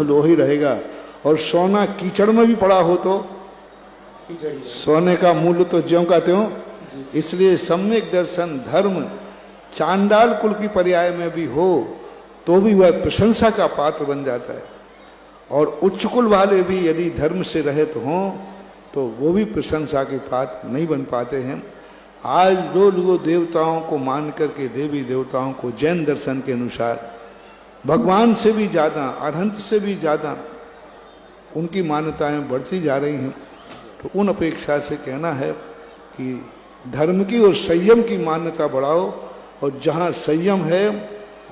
Speaker 2: लोही रहेगा, और सोना कीचड़ में भी पड़ा हो तो सोने का मूल्य तो ज्यों का त्यों। इसलिए सम्यक दर्शन धर्म चांडाल कुल की पर्याय में भी हो तो भी वह प्रशंसा का पात्र बन जाता है, और उच्च कुल वाले भी यदि धर्म से रहित हों तो वो भी प्रशंसा के पात्र नहीं बन पाते हैं। आज लोग देवताओं को मान करके, देवी देवताओं को जैन दर्शन के अनुसार भगवान से भी ज़्यादा, अनंत से भी ज़्यादा उनकी मान्यताएं बढ़ती जा रही हैं। तो उन अपेक्षा से कहना है कि धर्म की और संयम की मान्यता बढ़ाओ, और जहाँ संयम है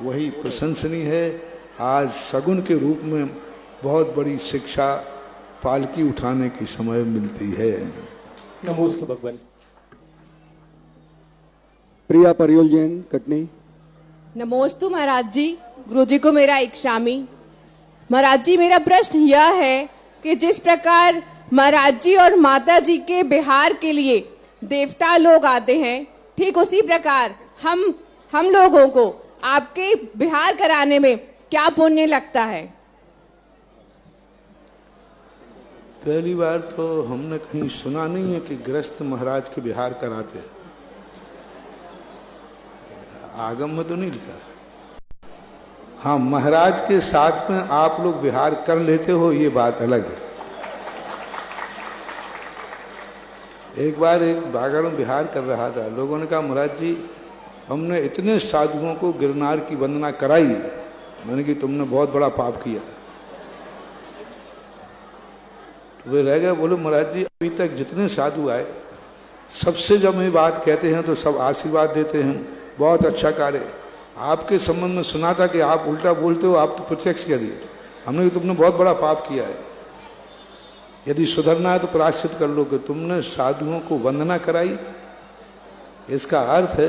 Speaker 2: वही प्रशंसनीय है। आज सगुन के रूप में बहुत बड़ी शिक्षा पालकी उठाने की समय मिलती है।
Speaker 10: नमोस्तु भगवान।
Speaker 8: प्रिया परियोल जैन, कटनी।
Speaker 13: नमोस्तु महाराज जी। गुरु जी को मेरा इच्छामी। महाराज जी, मेरा प्रश्न यह है कि जिस प्रकार महाराज जी और माता जी के बिहार के लिए देवता लोग आते हैं, ठीक उसी प्रकार हम लोगों को आपके बिहार कराने में क्या पुण्य लगता है?
Speaker 2: पहली बार तो हमने कहीं सुना नहीं है कि गृहस्थ महाराज के बिहार कराते। आगम में तो नहीं लिखा। हाँ, महाराज के साथ में आप लोग बिहार कर लेते हो, ये बात अलग है। एक बार एक बागड़ में बिहार कर रहा था, लोगों ने कहा महाराज जी हमने इतने साधुओं को गिरनार की वंदना कराई, मैंने कि तुमने बहुत बड़ा पाप किया। तो वे रह गए, बोले महाराज जी अभी तक जितने साधु आए सबसे जब ये बात कहते हैं तो सब आशीर्वाद देते हैं, बहुत अच्छा कार्य। आपके संबंध में सुना था कि आप उल्टा बोलते हो, आप तो प्रत्यक्ष कह दिए। हमने कि तुमने बहुत बड़ा पाप किया है, यदि सुधरना है तो प्रायश्चित कर लो कि तुमने साधुओं को वंदना कराई। इसका अर्थ है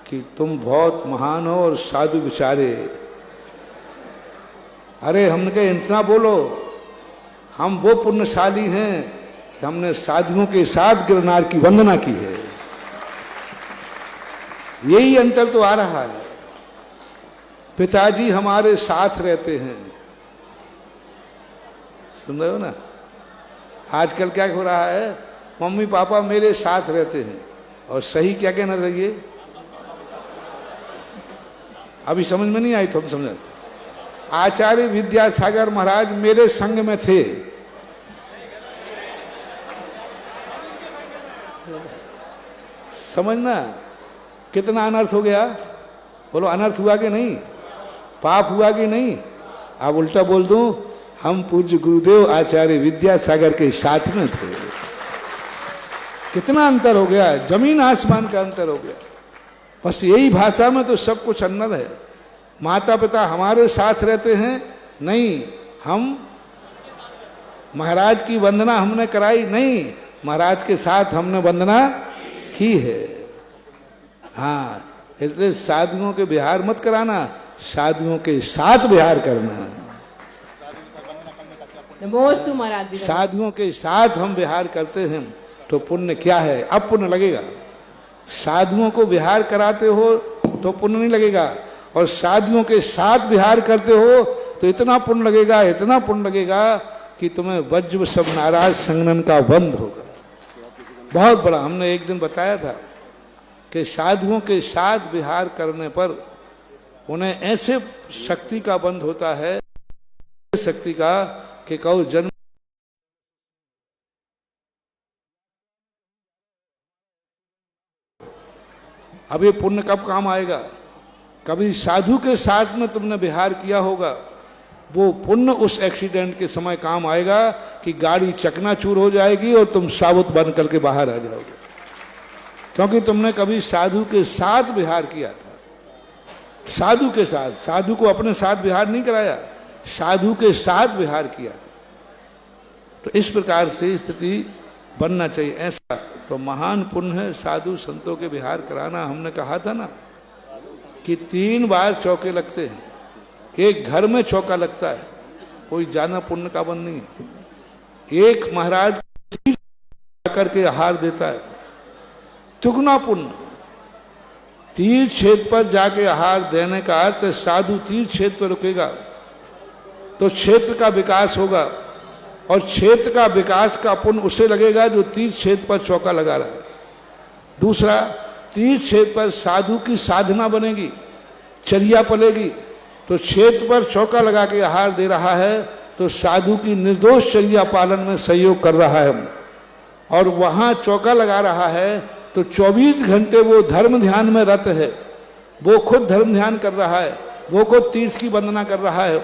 Speaker 2: कि तुम बहुत महान हो और साधु बेचारे। अरे हमने कहा इतना बोलो, हम वो पुण्यशाली हैं कि हमने साधुओं के साथ गिरनार की वंदना की है। यही अंतर तो आ रहा है। पिताजी हमारे साथ रहते हैं, सुन रहे हो ना, आजकल क्या हो रहा है, मम्मी पापा मेरे साथ रहते हैं, और सही क्या कहना लगे, अभी समझ में नहीं आई तो हम समझ। आचार्य विद्यासागर महाराज मेरे संग में थे, समझना कितना अनर्थ हो गया। बोलो अनर्थ हुआ कि नहीं, पाप हुआ कि नहीं। अब उल्टा बोल दूं, हम पूज्य गुरुदेव आचार्य विद्यासागर के साथ में थे। कितना अंतर हो गया, जमीन आसमान का अंतर हो गया। बस यही भाषा में तो सब कुछ अंतर है। माता पिता हमारे साथ रहते हैं नहीं, हम महाराज की वंदना हमने कराई नहीं, महाराज के साथ हमने वंदना की है। हाँ, इसलिए साधुओं के बिहार मत कराना, साधुओं के साथ बिहार करना।
Speaker 13: नमोस्तु महाराज जी।
Speaker 2: साधुओं के साथ हम बिहार करते हैं तो पुण्य क्या है, अब पुण्य लगेगा। साधुओं को बिहार कराते हो तो पुण्य नहीं लगेगा, और साधुओं के साथ बिहार करते हो तो इतना पुण्य लगेगा, इतना पुण्य लगेगा कि तुम्हें वज्र सब नाराज संगनन का बंध होगा। बहुत बड़ा हमने एक दिन बताया था कि साधुओं के साथ विहार करने पर उन्हें ऐसे शक्ति का बंध होता है, शक्ति का कि कहो जन्म। अब ये पुण्य कब काम आएगा, कभी साधु के साथ में तुमने विहार किया होगा, वो पुण्य उस एक्सीडेंट के समय काम आएगा कि गाड़ी चकनाचूर हो जाएगी और तुम साबुत बन करके बाहर आ जाओगे, क्योंकि तुमने कभी साधु के साथ विहार किया था। साधु के साथ, साधु को अपने साथ विहार नहीं कराया, साधु के साथ विहार किया। तो इस प्रकार से स्थिति बनना चाहिए। ऐसा तो महान पुण्य है साधु संतों के विहार कराना। हमने कहा था ना कि 3 बार चौके लगते हैं, एक घर में चौका लगता है, कोई ज्यादा पुण्य का बंद नहीं है। एक महाराज करके आहार देता है, दुगना पुण्य। तीर्थ क्षेत्र पर जाके आहार देने का अर्थ साधु तीर्थ क्षेत्र पर रुकेगा तो क्षेत्र का विकास होगा, और क्षेत्र का विकास का पुण्य उसे लगेगा जो तीर्थ क्षेत्र पर चौका लगा रहा है। दूसरा, तीर्थ क्षेत्र पर साधु की साधना बनेगी, चर्या पलेगी, तो क्षेत्र पर चौका लगा के आहार दे रहा है तो साधु की निर्दोष चर्या पालन में सहयोग कर रहा है। और वहां चौका लगा रहा है तो 24 घंटे वो धर्म ध्यान में रत है, वो खुद धर्म ध्यान कर रहा है, वो खुद तीर्थ की वंदना कर रहा है।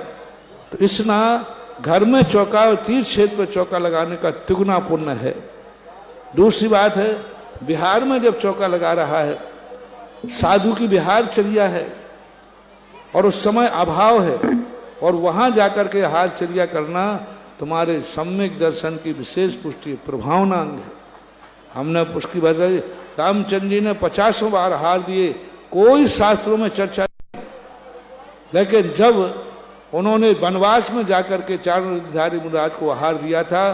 Speaker 2: तो इसना घर में चौका और तीर्थ क्षेत्र पर चौका लगाने का तिगुना पुण्य है। दूसरी बात है, बिहार में जब चौका लगा रहा है, साधु की बिहार चर्या है और उस समय अभाव है, और वहां जाकर के हार चर्या करना तुम्हारे सम्यक दर्शन की विशेष पुष्टि प्रभावनांग है। हमने उसकी बताई, रामचंद्र जी ने 50 बार हार दिए, कोई शास्त्रों में चर्चा नहीं। लेकिन जब उन्होंने वनवास में जाकर के चारणधारी मुराद को आहार दिया था,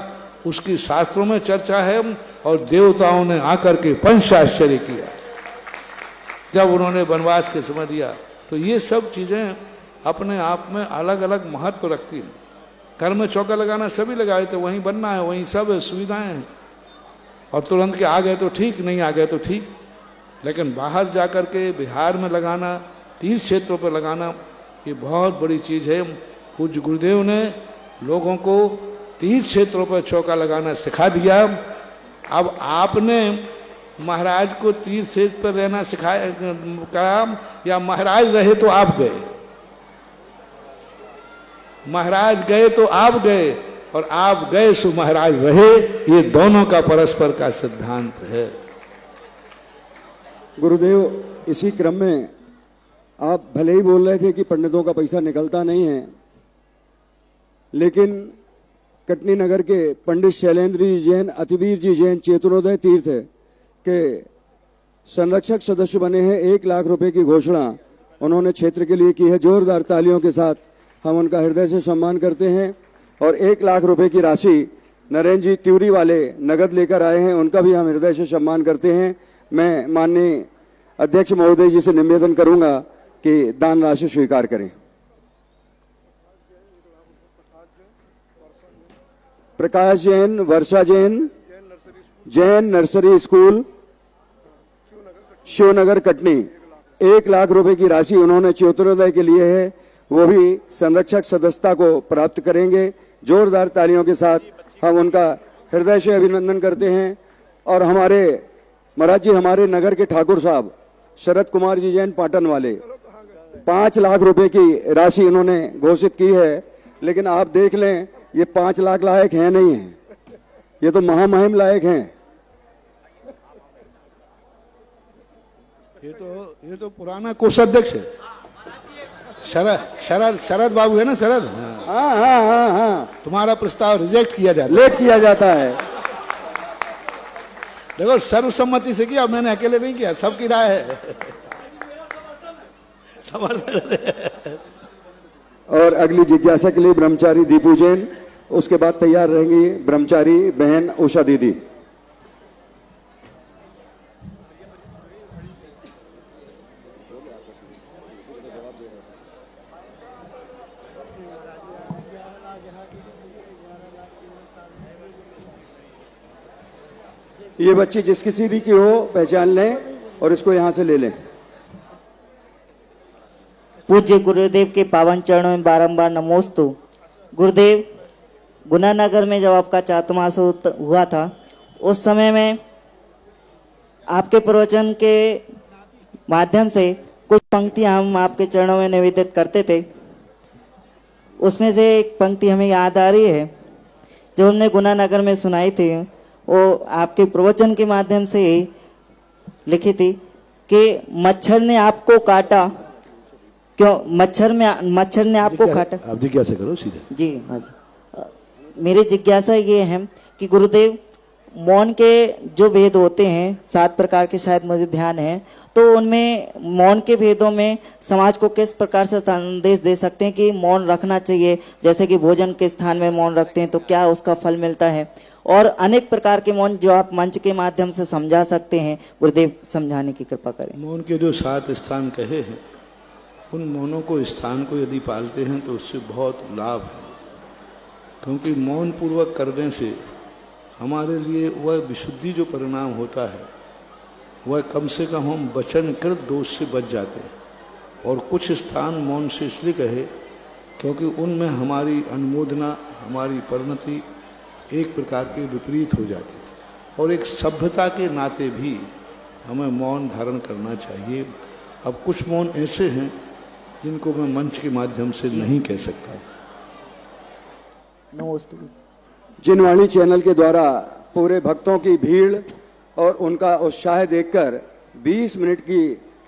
Speaker 2: उसकी शास्त्रों में चर्चा है, और देवताओं ने आकर के पंचाश्चर्य किया जब उन्होंने वनवास के समय दिया। तो ये सब चीजें अपने आप में अलग अलग महत्व रखती हैं। घर में चौका लगाना सभी लगाए तो वहीं बनना है, वहीं सब सुविधाएं हैं, और तुरंत के आ गए तो ठीक, नहीं आ गए तो ठीक। लेकिन बाहर जाकर के बिहार में लगाना, तीर्थ क्षेत्रों पर लगाना, ये बहुत बड़ी चीज है। पूज्य गुरुदेव ने लोगों को तीर्थ क्षेत्रों पर चौका लगाना सिखा दिया। अब आपने महाराज को तीर्थ क्षेत्र पर रहना सिखाया करा, या महाराज रहे तो आप गए? महाराज गए तो आप गए, और आप गए सो महाराज रहे। ये दोनों का परस्पर का सिद्धांत है।
Speaker 8: गुरुदेव, इसी क्रम में आप भले ही बोल रहे थे कि पंडितों का पैसा निकलता नहीं है, लेकिन कटनी नगर के पंडित शैलेंद्र जी जैन, अतिवीर जी जैन चेतनोदय तीर्थ के संरक्षक सदस्य बने हैं। 1 लाख रुपए की घोषणा उन्होंने क्षेत्र के लिए की है। जोरदार तालियों के साथ हम उनका हृदय से सम्मान करते हैं। और 1 लाख रुपए की राशि नरेंद्र जी त्यूरी वाले नगद लेकर आए हैं, उनका भी हम हृदय से सम्मान करते हैं। मैं माननीय अध्यक्ष महोदय जी से निवेदन करूंगा कि दान राशि स्वीकार करें। प्रकाश जैन, वर्षा जैन, जैन नर्सरी स्कूल, शिवनगर कटनी। 1 लाख रुपए की राशि उन्होंने चौथोदय के लिए है, वो भी संरक्षक सदस्यता को प्राप्त करेंगे। जोरदार तालियों के साथ हम उनका हृदय से अभिनंदन करते हैं। और हमारे महाराज जी, हमारे नगर के ठाकुर साहब शरद कुमार जी जैन पाटन वाले 5 लाख रुपए की राशि इन्होंने घोषित की है, लेकिन आप देख लें ये 5 लाख लायक हैं नहीं है, ये तो महामहिम लायक हैं।
Speaker 2: ये तो पुराना कोषाध्यक्ष है, शरद बाबू है ना, शरद।
Speaker 8: हाँ हाँ हाँ हाँ,
Speaker 2: तुम्हारा प्रस्ताव रिजेक्ट किया जाता है,
Speaker 8: लेट किया जाता है।
Speaker 2: देखो सर्वसम्मति से किया, मैंने अकेले नहीं किया, सबकी राय है। समर्थन।
Speaker 8: और अगली जिज्ञासा के लिए ब्रह्मचारी दीपू जैन, उसके बाद तैयार रहेंगी ब्रह्मचारी बहन उषा दीदी। ये बच्ची जिस किसी भी की हो पहचान लें और इसको यहां से ले लें।
Speaker 14: पूज्य गुरुदेव के पावन चरणों में बारंबार नमोस्तु। गुरुदेव, गुना नगर में जब आपका चातुर्मास हुआ था, उस समय में आपके प्रवचन के माध्यम से कुछ पंक्तियां हम आपके चरणों में निवेदित करते थे। उसमें से एक पंक्ति हमें याद आ रही है जो हमने गुना नगर में सुनाई थी, वो आपके प्रवचन के माध्यम से लिखी थी कि मच्छर ने आपको काटा, क्यों मच्छर ने आपको काटा।
Speaker 2: आप जिज्ञासा करो सीधे।
Speaker 14: जी हाँ जी। मेरी जिज्ञासा ये है कि गुरुदेव, मौन के जो भेद होते हैं 7 प्रकार के, शायद मुझे ध्यान है, तो उनमें मौन के भेदों में समाज को किस प्रकार से संदेश दे सकते हैं कि मौन रखना चाहिए, जैसे कि भोजन के स्थान में मौन रखते हैं तो क्या उसका फल मिलता है, और अनेक प्रकार के मौन जो आप मंच के माध्यम से समझा सकते हैं, गुरुदेव समझाने की कृपा करें।
Speaker 2: मौन के जो 7 स्थान कहे हैं, उन मौनों को, स्थान को यदि पालते हैं तो उससे बहुत लाभ है, क्योंकि मौन पूर्वक करने से हमारे लिए वह विशुद्धि जो परिणाम होता है, वह कम से कम हम वचनकृत दोष से बच जाते हैं। और कुछ स्थान मौन से इसलिए कहे क्योंकि उनमें हमारी अनुमोदना, हमारी परिणति एक प्रकार के विपरीत हो जाती है, और एक सभ्यता के नाते भी हमें मौन धारण करना चाहिए। अब कुछ मौन ऐसे हैं जिनको मैं मंच के माध्यम से नहीं कह सकता।
Speaker 8: जिनवाणी चैनल के द्वारा पूरे भक्तों की भीड़ और उनका उत्साह देखकर 20 मिनट की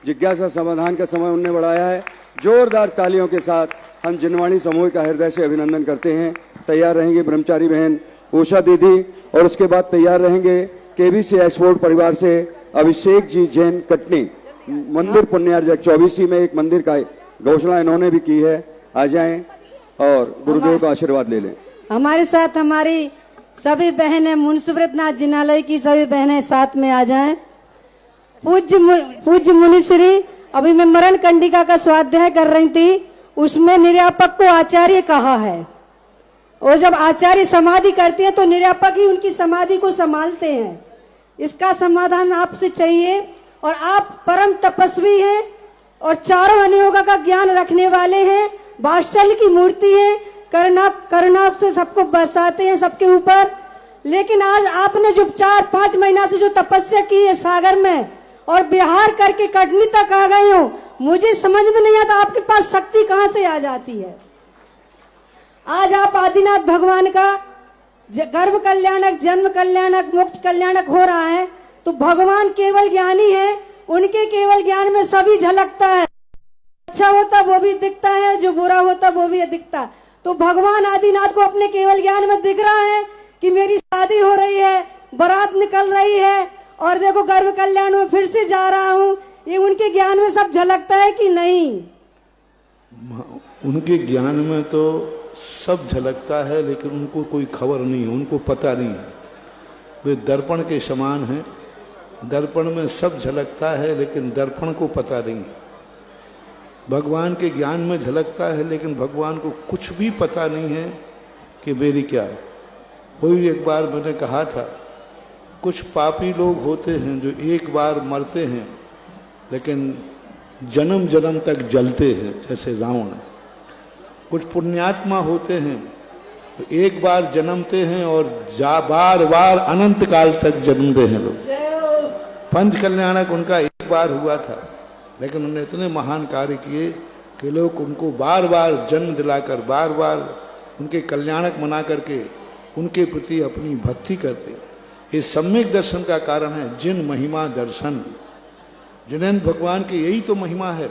Speaker 8: जिज्ञासा समाधान का समय उन्होंने बढ़ाया है। जोरदार तालियों के साथ हम जिनवाणी समूह का हृदय से अभिनंदन करते हैं। तैयार रहेंगे ब्रह्मचारी बहन उषा दीदी, और उसके बाद तैयार रहेंगे केबीसी एक्सपोर्ट परिवार से अभिषेक जी जैन कटनी। मंदिर पुण्यार्जक 24 में एक मंदिर का घोषणा इन्होंने भी की है। आ जाएं और गुरुदेव का आशीर्वाद ले लें।
Speaker 15: हमारे साथ हमारी सभी बहनें, मुंसव्रतनाथ जिनालय की सभी बहनें साथ में आ जाएं। पूज्य मुनिश्री, अभी मैं मरण कंडिका का स्वाध्याय कर रही थी, उसमें निर्यापक को आचार्य कहा है, और जब आचार्य समाधि करते हैं तो निर्यापक ही उनकी समाधि को संभालते हैं। इसका समाधान आपसे चाहिए, और आप परम तपस्वी हैं और चारों अनुयोगा का ज्ञान रखने वाले हैं, वात्सल्य की मूर्ति है, करुणा से सबको बरसाते हैं सबके ऊपर। लेकिन आज आपने जो 4-5 महीना से जो तपस्या की है सागर में, और बिहार करके कटनी तक आ गए हो, मुझे समझ में नहीं आता आपके पास शक्ति कहां से आ जाती है। आज आप आदिनाथ भगवान का गर्भ कल्याणक, जन्म कल्याणक, मोक्ष कल्याणक हो रहा है, तो भगवान केवल ज्ञानी है, उनके केवल ज्ञान में सभी झलकता है। अच्छा होता वो भी दिखता है, जो बुरा होता वो भी दिखता। तो भगवान आदिनाथ को अपने केवल ज्ञान में दिख रहा है कि मेरी शादी हो रही है, बारात निकल रही है, और देखो गर्भ कल्याण में फिर से जा रहा हूँ, ये उनके ज्ञान में सब झलकता है कि नहीं?
Speaker 2: उनके ज्ञान में तो सब झलकता है, लेकिन उनको कोई खबर नहीं है, उनको पता नहीं है। वे दर्पण के समान हैं, दर्पण में सब झलकता है लेकिन दर्पण को पता नहीं। भगवान के ज्ञान में झलकता है, लेकिन भगवान को कुछ भी पता नहीं है कि मेरी क्या है। वही एक बार मैंने कहा था, कुछ पापी लोग होते हैं जो एक बार मरते हैं लेकिन जन्म जन्म तक जलते हैं, जैसे रावण। कुछ पुण्यात्मा होते हैं तो एक बार जन्मते हैं और बार बार अनंत काल तक जन्मते हैं लोग। पंच कल्याणक उनका एक बार हुआ था, लेकिन उन्होंने इतने महान कार्य किए कि लोग उनको बार बार जन्म दिलाकर, बार बार उनके कल्याणक मना करके उनके प्रति अपनी भक्ति करते। ये सम्यक दर्शन का कारण है, जिन महिमा दर्शन। जिनेन्द्र भगवान की यही तो महिमा है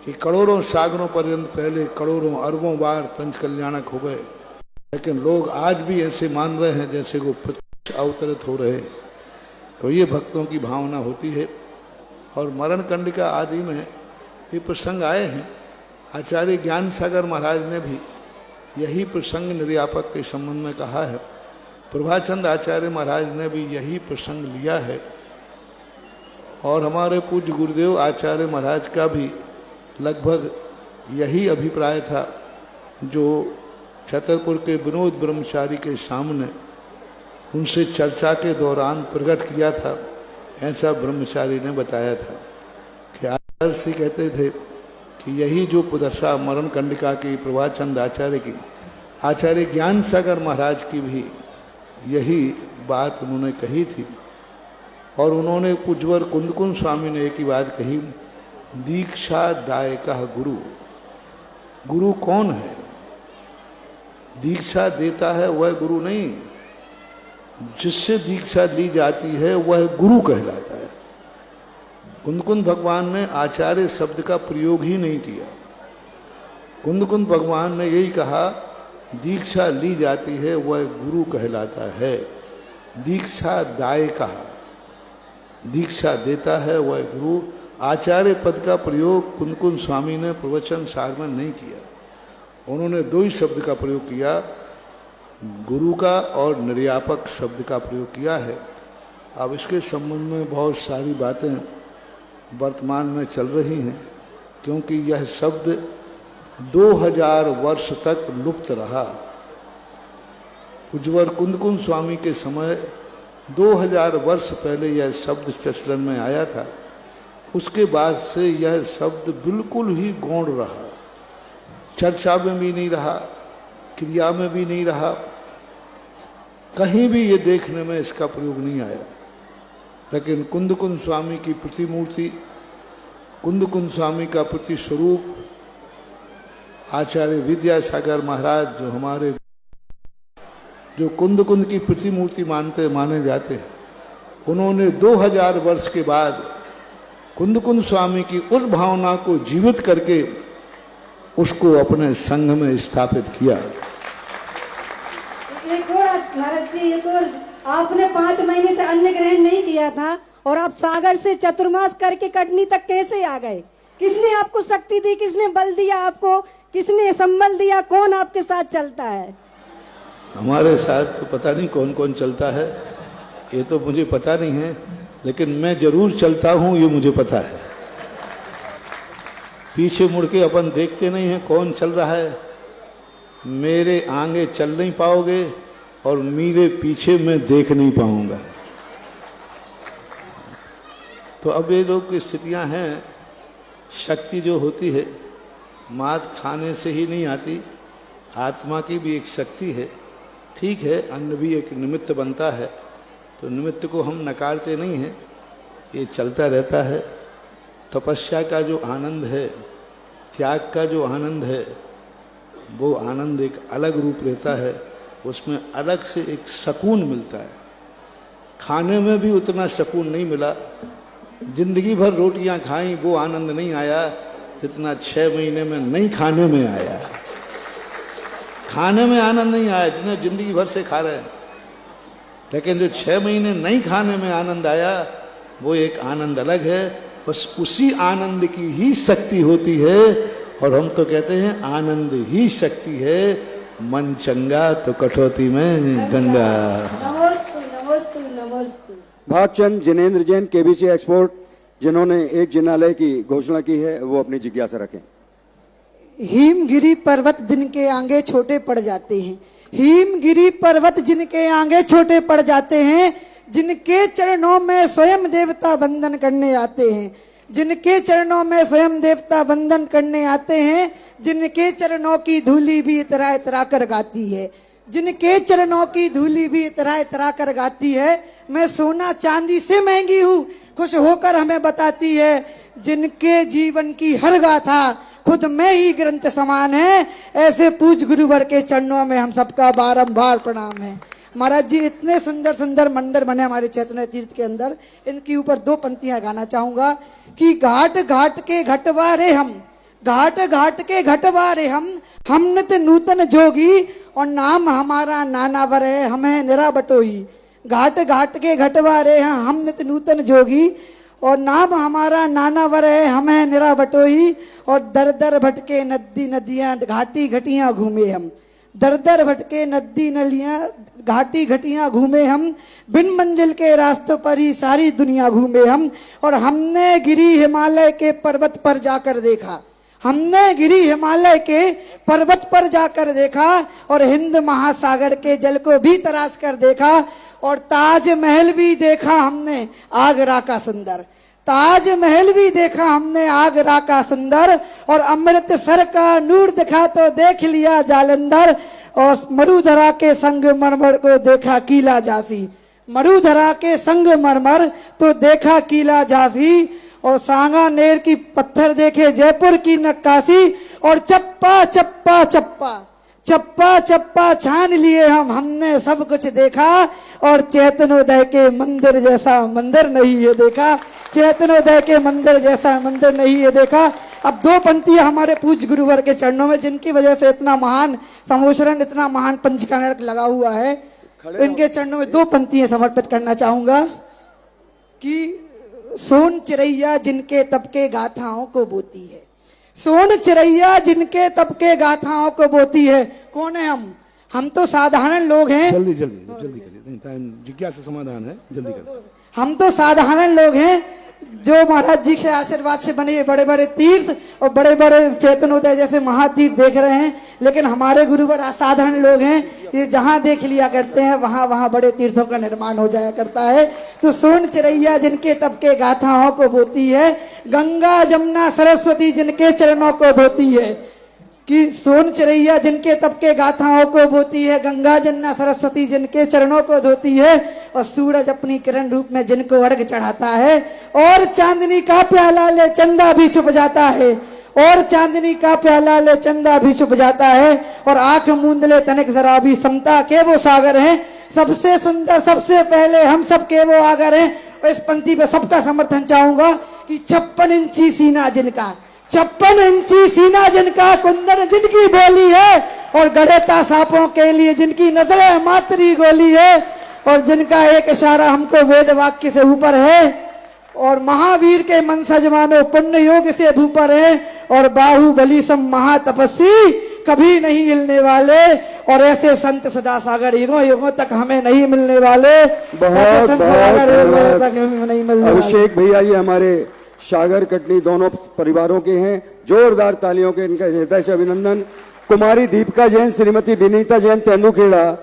Speaker 2: कि करोड़ों सागरों पर्यंत पहले करोड़ों अरबों बार पंच कल्याणक हो गए, लेकिन लोग आज भी ऐसे मान रहे हैं जैसे वो प्रत्यक्ष अवतरित हो रहे। तो ये भक्तों की भावना होती है। और मरण कंडिका आदि में ये प्रसंग आए हैं। आचार्य ज्ञान सागर महाराज ने भी यही प्रसंग निर्यापक के संबंध में कहा है। प्रभाचंद आचार्य महाराज ने भी यही प्रसंग लिया है। और हमारे पूज्य गुरुदेव आचार्य महाराज का भी लगभग यही अभिप्राय था, जो छतरपुर के विनोद ब्रह्मचारी के सामने उनसे चर्चा के दौरान प्रकट किया था। ऐसा ब्रह्मचारी ने बताया था कि आचार्य श्री कहते थे कि यही जो पुदशा मरण कंडिका की प्रभाचंद आचार्य की, आचार्य ज्ञान सागर महाराज की भी यही बात उन्होंने कही थी। और उन्होंने पूज्यवर कुंदकुंद स्वामी ने एक ही बात कही, दीक्षा दायका गुरु। गुरु कौन है? दीक्षा देता है वह गुरु नहीं, जिससे दीक्षा ली जाती है वह गुरु कहलाता है। कुंदकुंद भगवान ने आचार्य शब्द का प्रयोग ही नहीं किया। कुंदकुंद भगवान ने यही कहा, दीक्षा ली जाती है वह गुरु कहलाता है। दीक्षा दायका, दीक्षा देता है वह गुरु। आचार्य पद का प्रयोग कुंदकुंद स्वामी ने प्रवचन सार में नहीं किया। उन्होंने दो ही शब्द का प्रयोग किया, गुरु का और निर्यापक शब्द का प्रयोग किया है। अब इसके संबंध में बहुत सारी बातें वर्तमान में चल रही हैं, क्योंकि यह शब्द 2000 वर्ष तक लुप्त रहा। पूज्यवर कुंदकुंद स्वामी के समय 2000 वर्ष पहले यह शब्द प्रचलन में आया था। उसके बाद से यह शब्द बिल्कुल ही गौण रहा, चर्चा में भी नहीं रहा, क्रिया में भी नहीं रहा, कहीं भी ये देखने में इसका प्रयोग नहीं आया। लेकिन कुंदकुंद स्वामी की प्रतिमूर्ति, कुंदकुंद स्वामी का प्रति स्वरूप आचार्य विद्यासागर महाराज, जो हमारे जो कुंदकुंद की प्रतिमूर्ति माने जाते हैं, उन्होंने 2000 वर्ष के बाद कुंदकुंद स्वामी की उस भावना को जीवित करके उसको अपने संघ में स्थापित किया।
Speaker 15: एक और महाराज जी, एक और, आपने 5 महीने से अन्न ग्रहण नहीं किया था और आप सागर से चतुर्मास करके कटनी तक कैसे आ गए? किसने आपको शक्ति दी? किसने बल दिया आपको? किसने संबल दिया? कौन आपके साथ चलता है?
Speaker 2: हमारे साथ तो पता नहीं कौन कौन चलता है, ये तो मुझे पता नहीं है, लेकिन मैं जरूर चलता हूँ, ये मुझे पता है। पीछे मुड़ के अपन देखते नहीं हैं कौन चल रहा है। मेरे आगे चल नहीं पाओगे और मेरे पीछे मैं देख नहीं पाऊंगा। तो अब ये लोग की स्थितियां हैं। शक्ति जो होती है मात खाने से ही नहीं आती, आत्मा की भी एक शक्ति है। ठीक है, अन्न भी एक निमित्त बनता है, तो निमित्त को हम नकारते नहीं हैं, ये चलता रहता है। तपस्या का जो आनंद है, त्याग का जो आनंद है, वो आनंद एक अलग रूप रहता है। उसमें अलग से एक सुकून मिलता है। खाने में भी उतना सुकून नहीं मिला। जिंदगी भर रोटियां खाई, वो आनंद नहीं आया जितना 6 महीने में नहीं खाने में आया। खाने में आनंद नहीं आया जितने जिंदगी भर से खा रहे हैं, लेकिन जो 6 महीने नहीं खाने में आनंद आया, वो एक आनंद अलग है। बस उसी आनंद की ही शक्ति होती है। और हम तो कहते हैं आनंद ही शक्ति है। मन चंगा तो कटौती में गंगा।
Speaker 15: नमस्ते नमस्ते नमस्ते।
Speaker 8: भागचंद जिनेन्द्र जैन, केबीसी एक्सपोर्ट, जिन्होंने एक जिनालय की घोषणा की है, वो अपनी जिज्ञासा रखें।
Speaker 15: हिमगिरी पर्वत दिन के आगे छोटे पड़ जाते हैं,
Speaker 16: हिमगिरी पर्वत जिनके आगे छोटे पड़ जाते हैं, जिनके चरणों में स्वयं देवता वंदन करने आते हैं, जिनके चरणों में स्वयं देवता वंदन करने आते हैं, जिनके चरणों की धूली भी इतरा इतरा कर गाती है, जिनके चरणों की धूली भी इतरा इतरा कर गाती है। मैं सोना चांदी से महंगी हूँ, खुश होकर हमें बताती है, जिनके जीवन की हर गाथा खुद में ही ग्रंथ समान है। ऐसे पूज गुरुवर के चरणों में हम सबका बारंबार प्रणाम है। महाराज जी, इतने सुंदर सुंदर मंदिर बने हमारे चैतन्य तीर्थ के अंदर, इनके ऊपर 2 पंक्तियां गाना चाहूंगा कि घाट घाट के घटवारे हम, घाट घाट के घटवारे हम नित नूतन जोगी, और नाम हमारा नानावर है हमें निरा बटोई। घाट घाट के घटवारे हम नित नूतन जोगी, और नाम हमारा नानावर है हमें निरा बटोई। और दर दर भटके नदी नदियां घाटी घटियां घूमे हम, दर दर भटके नदी नलियां घाटी घटियां घूमे हम, बिन मंजिल के रास्तों पर ही सारी दुनिया घूमे हम। और हमने गिरी हिमालय के पर्वत पर जाकर देखा, हमने गिरी हिमालय के पर्वत पर जाकर देखा, और हिंद महासागर के जल को भी तराश कर देखा, और ताजमहल भी देखा हमने आगरा का सुंदर, ताजमहल भी देखा हमने आगरा का सुंदर। और अमृतसर का नूर दिखा तो देख लिया जालंधर, और मरुधरा के संगमरमर को देखा किला झांसी, मरुधरा के संगमरमर तो देखा किला झांसी। और सांगानेर की पत्थर देखे जयपुर की नक्काशी, और चप्पा चप्पा चप्पा चप्पा चप्पा छान लिए हमने सब कुछ देखा। और चैतन्योदय के मंदिर जैसा मंदिर नहीं है देखा, चैतन्योदय के मंदिर जैसा मंदिर नहीं है देखा। अब 2 पंक्तियां हमारे पूज्य गुरुवर के चरणों में, जिनकी वजह से इतना महान समोशरण, इतना महान पंचकानक लगा हुआ है, इनके चरणों में 2 पंक्तियां समर्पित करना चाहूंगा कि सोन चिरैया जिनके तप के गाथाओं को बोती है, सोन चिरैया जिनके तप के गाथाओं को बोती है। कौन है हम तो साधारण लोग हैं।
Speaker 2: जल्दी जल्दी जल्दी करिए, नहीं टाइम जिज्ञासा समाधान है, जल्दी करिए।
Speaker 16: हम तो साधारण लोग हैं जो महाराज जी के आशीर्वाद से बने बड़े बड़े तीर्थ और बड़े बड़े चैतन्योदय जैसे महातीर्थ देख रहे हैं, लेकिन हमारे गुरुवर असाधारण लोग हैं। ये जहां देख लिया करते हैं वहां वहां बड़े तीर्थों का निर्माण हो जाया करता है। तो सोन चिरैया जिनके तप के गाथाओं को बोती है, गंगा जमुना सरस्वती जिनके चरणों को धोती है। कि सोन चिरैया जिनके तप के गाथाओं को बोती है, गंगा जमुना सरस्वती जिनके चरणों को धोती है, और सूरज अपनी किरण रूप में जिनको अर्घ चढ़ाता है। और चांदनी का प्याला ले चंदा भी छुप जाता है, और चांदनी का प्याला ले चंदा भी छुप जाता है। और आंख मूंद ले तनिक जरा भी समता के वो सागर हैं, सबसे सुंदर सबसे पहले हम सब के वो आगर हैं। और इस पंक्ति पे सबका समर्थन चाहूंगा कि 56 इंची सीना जिनका, 56 इंची सीना जिनका, कुंदन जिनकी बोली है, और गढ़ेता सांपों के लिए जिनकी नजर मातरी गोली है, और जिनका एक इशारा हमको वेद वाक्य से ऊपर है। और महावीर के मन सजमानो पुण्य योग से भूपर है, और बाहुबली सम महातपस्वी कभी नहीं हिलने वाले। और ऐसे संत सदा सागर युगों युगों तक हमें नहीं मिलने वाले।
Speaker 8: बहुत अभिषेक भैया ये हमारे सागर कटनी दोनों परिवारों के हैं, जोरदार तालियों के इनका हृदय से अभिनंदन। कुमारी दीपिका जैन, श्रीमती विनीता जैन तेंदुखेड़ा,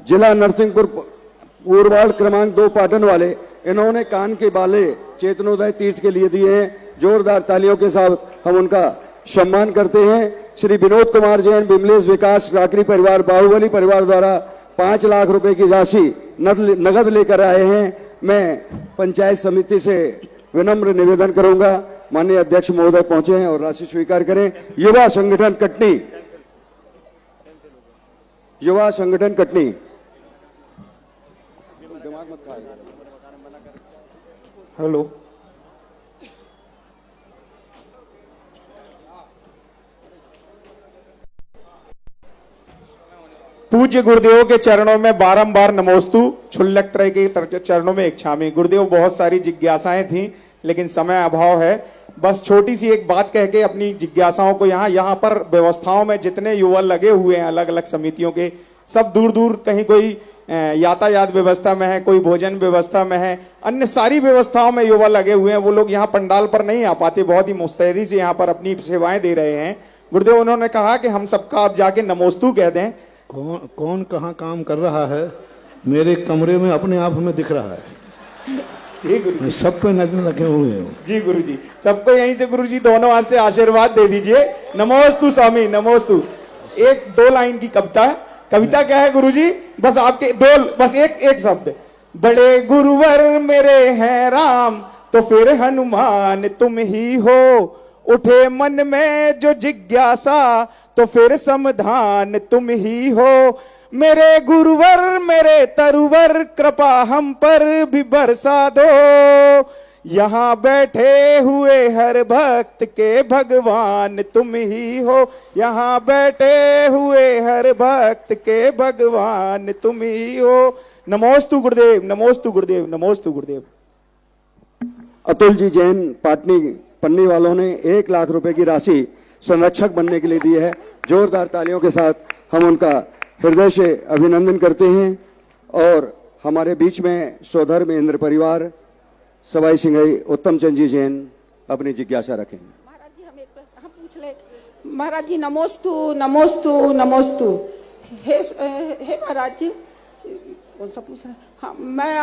Speaker 8: जिला नरसिंहपुर पूर्व वार्ड क्रमांक 2 पाटन वाले, इन्होंने कान के बाले चैतन्योदय तीर्थ के लिए दिए हैं। जोरदार तालियों के साथ हम उनका सम्मान करते हैं। श्री विनोद कुमार जैन, विमलेश विकास राकरी परिवार, बाहुबली परिवार द्वारा 5 लाख रुपए की राशि नगद लेकर आए हैं। मैं पंचायत समिति से विनम्र निवेदन करूंगा, माननीय अध्यक्ष महोदय पहुंचे हैं और राशि स्वीकार करें। युवा संगठन कटनी, युवा संगठन कटनी,
Speaker 17: हेलो, पूज्य गुरुदेव के चरणों में बारंबार नमोस्तु, क्षुल्लक त्रय के चरणों में इच्छामि। गुरुदेव बहुत सारी जिज्ञासाएं थी लेकिन समय अभाव है, बस छोटी सी एक बात कह के अपनी जिज्ञासाओं को यहाँ पर व्यवस्थाओं में जितने युवा लगे हुए हैं अलग अलग समितियों के, सब दूर दूर कहीं कोई यातायात व्यवस्था में है, कोई भोजन व्यवस्था में है, अन्य सारी व्यवस्थाओं में युवा लगे हुए हैं। वो लोग यहाँ पंडाल पर नहीं आ पाते, बहुत ही मुस्तैदी से यहाँ पर अपनी सेवाएं दे रहे हैं। गुरुदेव उन्होंने कहा कि हम सबका आप जाके नमोस्तु कह दें।
Speaker 2: कौन कहाँ काम कर रहा है मेरे कमरे में अपने आप हमें दिख रहा है।
Speaker 17: जी गुरु जी,
Speaker 2: सब पे नजर रखे हुए हैं।
Speaker 17: जी गुरु जी, सबको यहीं से गुरु जी दोनों हाथ से आशीर्वाद दे दीजिए। नमोस्तु स्वामी नमोस्तु। एक 2 लाइन की कविता क्या है गुरु जी? बस आपके बस एक शब्द, बड़े गुरुवर मेरे हैं राम तो फिर हनुमान तुम ही हो, उठे मन में जो जिज्ञासा तो फिर समाधान तुम ही हो, मेरे गुरुवर मेरे तरुवर कृपा हम पर भी बरसा दो, यहाँ बैठे हुए हर भक्त के भगवान तुम ही हो, यहाँ बैठे हुए हर भक्त के भगवान तुम ही हो। नमोस्तु गुरुदेव, नमोस्तु गुरुदेव, नमोस्तु गुरुदेव।
Speaker 8: अतुल जी जैन पाटनी पन्नी वालों ने 1 लाख रुपए की राशि संरक्षक बनने के लिए दी है। जोरदार तालियों के साथ हम उनका हृदय से अभिनंदन करते हैं। और हमारे बीच में स्वधर्म इंद्र परिवार सवाई सिंघई उत्तम चंद जी जैन अपनी जिज्ञासा रखें।
Speaker 18: महाराज जी हम एक प्रश्न हम पूछ ले। महाराज जी नमोस्तु नमोस्तु नमोस्तु। हे महाराज जी कौन सा पूछ रहे? हाँ मैं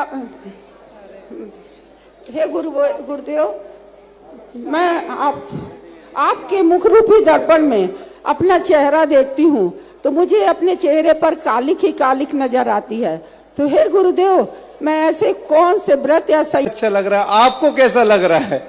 Speaker 18: हे गुरुदेव, मैं आपके मुख रूपी दर्पण में अपना चेहरा देखती हूँ तो मुझे अपने चेहरे पर कालिक ही कालिक नजर आती है। तो हे गुरुदेव, मैं ऐसे कौन से व्रत या सही
Speaker 4: अच्छा लग रहा है, आपको कैसा लग रहा है?